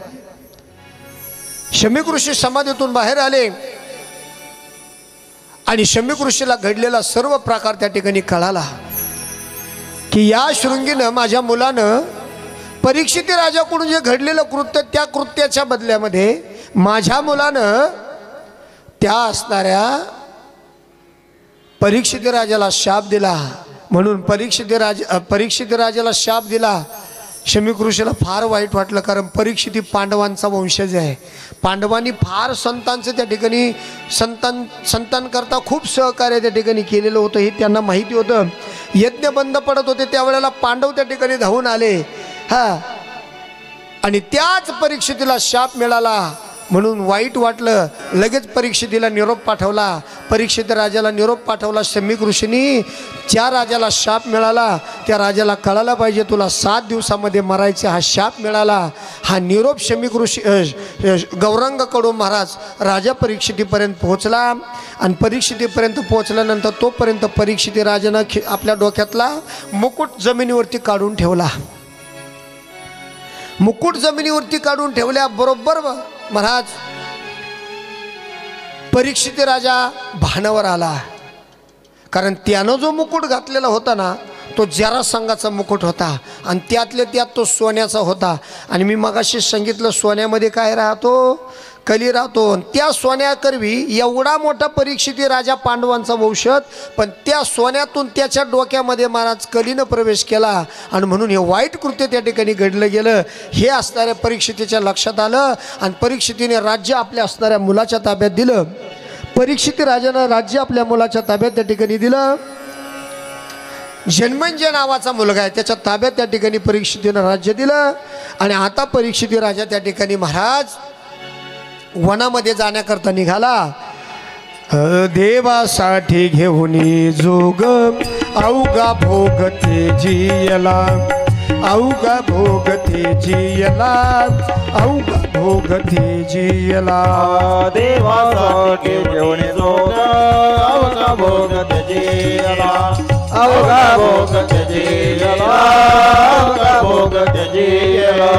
शमीक ऋषी समाधीतून बाहेर आले आणि शमीक ऋषीला घडलेला सर्व प्रकार त्या ठिकाणी कळाला की या शृंगीनं, माझ्या मुलानं परीक्षित राजाकडून जे घडलेलं कृत्य, त्या कृत्याच्या बदल्यामध्ये माझ्या मुलानं त्या असणाऱ्या परीक्षित राजाला शाप दिला। म्हणून परीक्षित राजाला शाप दिला। शमीक ऋषीला फार वाईट वाटलं, कारण परीक्षित पांडवांचा वंशज आहे। पांडवांनी फार संतांचं त्या ठिकाणी संतांकरता खूप सहकार्य त्या ठिकाणी केलेलं होतं, हे त्यांना माहिती होतं। यज्ञ बंद पडत होते त्यावेळेला पांडव त्या ठिकाणी धावून आले आणि त्याच परीक्षितीला शाप मिळाला म्हणून वाईट वाटलं। लगेच परीक्षितीला निरोप पाठवला, परीक्षित राजाला निरोप पाठवला शमीक ऋषींनी। ज्या राजाला शाप मिळाला त्या राजाला कळायला पाहिजे तुला 7 दिवसामध्ये मरायचे, हा शाप मिळाला। हा निरोप शमीक ऋषी गौरांगाकडून महाराज राजा परीक्षितीपर्यंत पोहोचला आणि परीक्षितीपर्यंत पोहोचल्यानंतर तोपर्यंत परीक्षिती राजानं आपल्या डोक्यातला मुकुट जमिनीवरती काढून ठेवला। मुकुट जमिनीवरती काढून ठेवल्याबरोबर महाराज परीक्षित राजा भानावर आला, कारण त्यानं जो मुकुट घातलेला होता ना तो जरासंघाचा मुकुट होता आणि त्यातल्या त्यात तो सोन्याचा होता। आणि मी मगाशी सांगितलं सोन्यामध्ये काय राहतो, कली राहतो। त्या सोन्याकरवी एवढा मोठा परीक्षित राजा पांडवांचा वंशज, पण त्या सोन्यातून त्याच्या डोक्यामध्ये महाराज कलीनं प्रवेश केला आणि म्हणून हे वाईट कृत्य त्या ठिकाणी घडलं गेलं। हे असणाऱ्या परीक्षितीच्या लक्षात आलं आणि परीक्षितीने राज्य आपल्या असणाऱ्या मुलाच्या ताब्यात दिलं। परीक्षित राजानं राज्य आपल्या मुलाच्या ताब्यात त्या ठिकाणी दिलं जन्मेजय नावाचा मुलगा आहे, त्याच्या ताब्यात त्या ठिकाणी परीक्षितीनं राज्य दिलं. आणि आता परीक्षिती राजा त्या ठिकाणी महाराज वनामध्ये जाण्याकरता निघाला. देवासाठी घेऊन जोग अवघा भोग तेजियला, अवघा भोग तेजियला, अवघा भोग तेजियला. देवासाठी घेऊन जोग अवघा भोग तेजियला, अवघा भोग तेजियला, अवघा भोग तेजियला.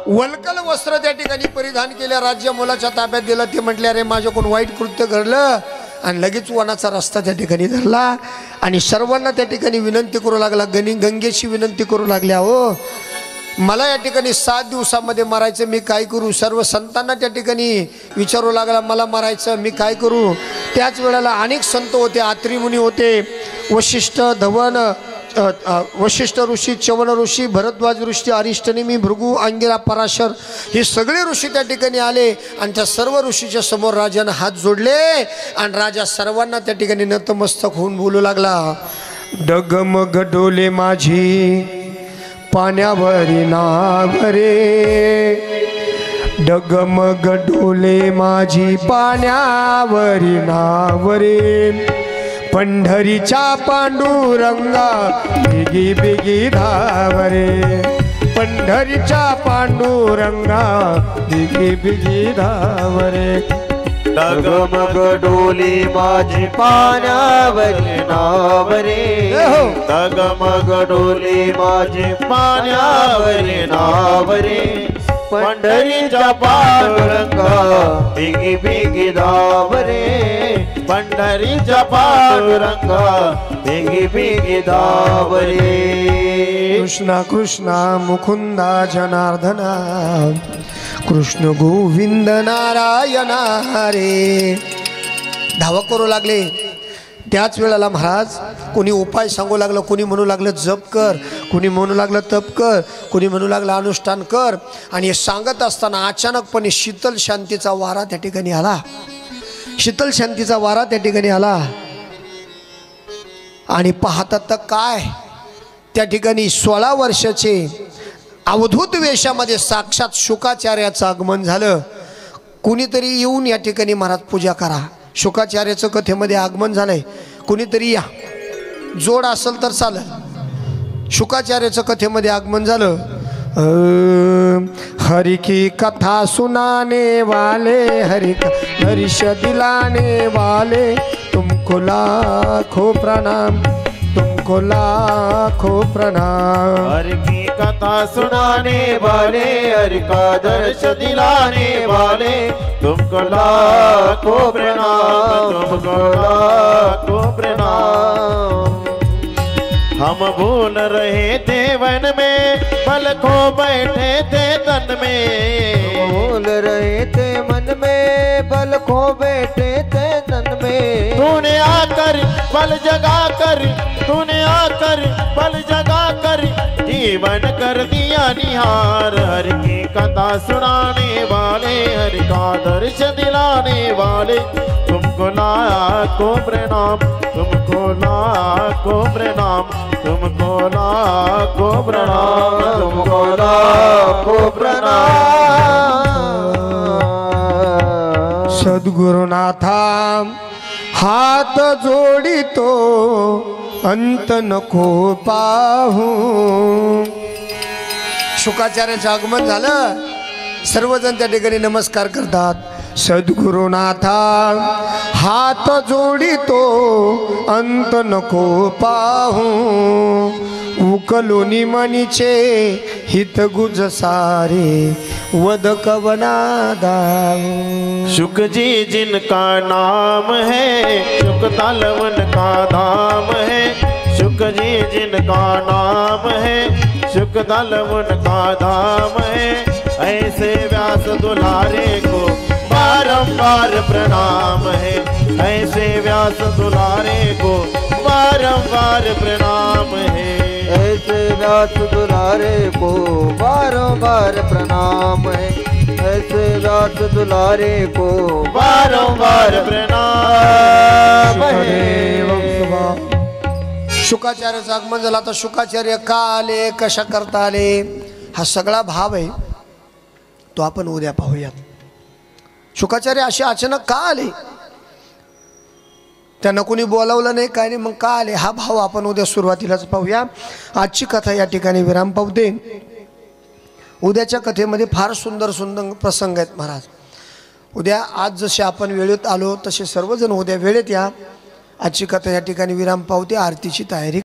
वल्कल वस्त्र त्या ठिकाणी परिधान केल्या, राज्य मुलाच्या ताब्यात दिलं. ते म्हटले अरे माझ्याकडून वाईट कृत्य घडलं, आणि लगेच वनाचा रस्ता त्या ठिकाणी धरला. आणि सर्वांना त्या ठिकाणी विनंती करू लागला, गंगेशी विनंती करू लागल्या, हो मला या ठिकाणी 7 दिवसामध्ये मरायचं, मी काय करू. सर्व संतांना त्या ठिकाणी विचारू लागला, मला मरायचं, मी काय करू. त्याच वेळेला अनेक संत होते, आत्री मुनी होते, वशिष्ठ, धवन, वशिष्ठ ऋषी, चवन ऋषी, भरद्वाज ऋषी, अरिष्टनेमी, भृगु, अंगिरा, पराशर हे सगळे ऋषी त्या ठिकाणी आले. आणि त्या सर्व ऋषीच्या समोर राजानं हात जोडले. आणि राजा सर्वांना त्या ठिकाणी नतमस्तक होऊन बोलू लागला, डगमग डोले माझी पाण्यावरी नावरे, डगमग डोले माझी पाण्यावरी नावरे, पंढरीच्या पांडुरंगा बिगी बिगी धावरे, पंढरीच्या पांडुरंगा बिगी बिगी धावरे. डगमग डोली माझी पाण्यावरी नावरे, डगमग डोली माझी पाण्यावरी नावरे, पंढरीच्या पांडुरंगा बिगी बिगी धावरे, पंढरीच्या पांडुरंगा बिगी बिगी धावरे. कृष्णा कृष्णा मुकुंदा जनार्दना, कृष्ण गोविंद नारायण हरे. धावा करू लागले. त्याच वेळेला महाराज कोणी उपाय सांगू लागलं, कोणी म्हणू लागलं जप कर, कोणी म्हणू लागलं तप कर, कोणी म्हणू लागलं अनुष्ठान कर. आणि हे सांगत असताना अचानकपणे शीतल शांतीचा वारा त्या ठिकाणी आला. शीतल शांतीचा वारा त्या ठिकाणी आला. आणि पाहतात तर काय, त्या ठिकाणी 16 वर्षाचे अवधूत वेशामध्ये साक्षात शुकाचार्याचं आगमन झालं. कुणीतरी येऊन या ठिकाणी महाराज पूजा करा. शुकाचार्याचं कथेमध्ये आगमन झालंय, कुणीतरी या, जोड असेल तर चालेल. शुकाचार्याचं कथेमध्ये आगमन झालं. हरि की कथा सुनाने वाले, हरि का हर्ष दिलाने वाले, तुमको लाखों प्रणाम, तुमको लाखों प्रणाम. हरि की कथा सुनाने वाले, हरि का दर्श दिलाने वाले, तुमको लाखों प्रणाम, तुमको लाखों प्रणाम. हम भूल रहे थे वन में, पल खो बैठे थे तन में, भूल रहे थे मन में, पल खो बैठे थे तन में. तूने आकर पल जगा कर, तूने आकर पल जगा कर, जीवन कर दिया निहार. हरि की कथा सुनाने वाले, हरि का दर्श दिलाने वाले, तुमको लाखों प्रणाम, तुमको लाखों प्रणाम, तुमको लाखों प्रणाम, तुमको लाखों प्रणाम. सद्गुरुनाथा हात जोडितो, अंत नको पाहू. शुकाचार्याचं आगमन झालं. सर्वजण त्या ठिकाणी नमस्कार करतात. सद्गुरुनाथा हात जोडितो, अंत नको पाहू. उकलोनी मनीचे हित गुज सारे, वद कवना दाऊ. शुक जी जिनका नाम है, शुक तलवन का धाम है. शुक जी जिनका नाम है, शुक तलवन का धाम है. ऐसे व्यास दुलारे को बारंबार प्रणाम है. ऐसे व्यास दुलारे को बारंबार प्रणाम है. ऐसे व्यास दुलारे को बारंबार प्रणाम है. ऐसे व्यास दुलारे को बारंबार प्रणाम है. शुकाचार्याचं आगमन झालं. आता शुकाचार्य का आले, कशा करता आले, हा सगळा भाव आहे तो आपण उद्या पाहूया. शुकाचार्य असे अचानक का आले, त्यांना कोणी बोलावलं नाही काय नाही, मग का आले, हा भाव आपण उद्या सुरुवातीलाच पाहूया. आजची कथा या ठिकाणी विराम पावते. उद्याच्या कथेमध्ये फार सुंदर सुंदर प्रसंग आहेत महाराज. उद्या आज जसे आपण वेळेत आलो तसे सर्वजण उद्या वेळेत या. आजची कथा या ठिकाणी विराम पावते. आरतीची तयारी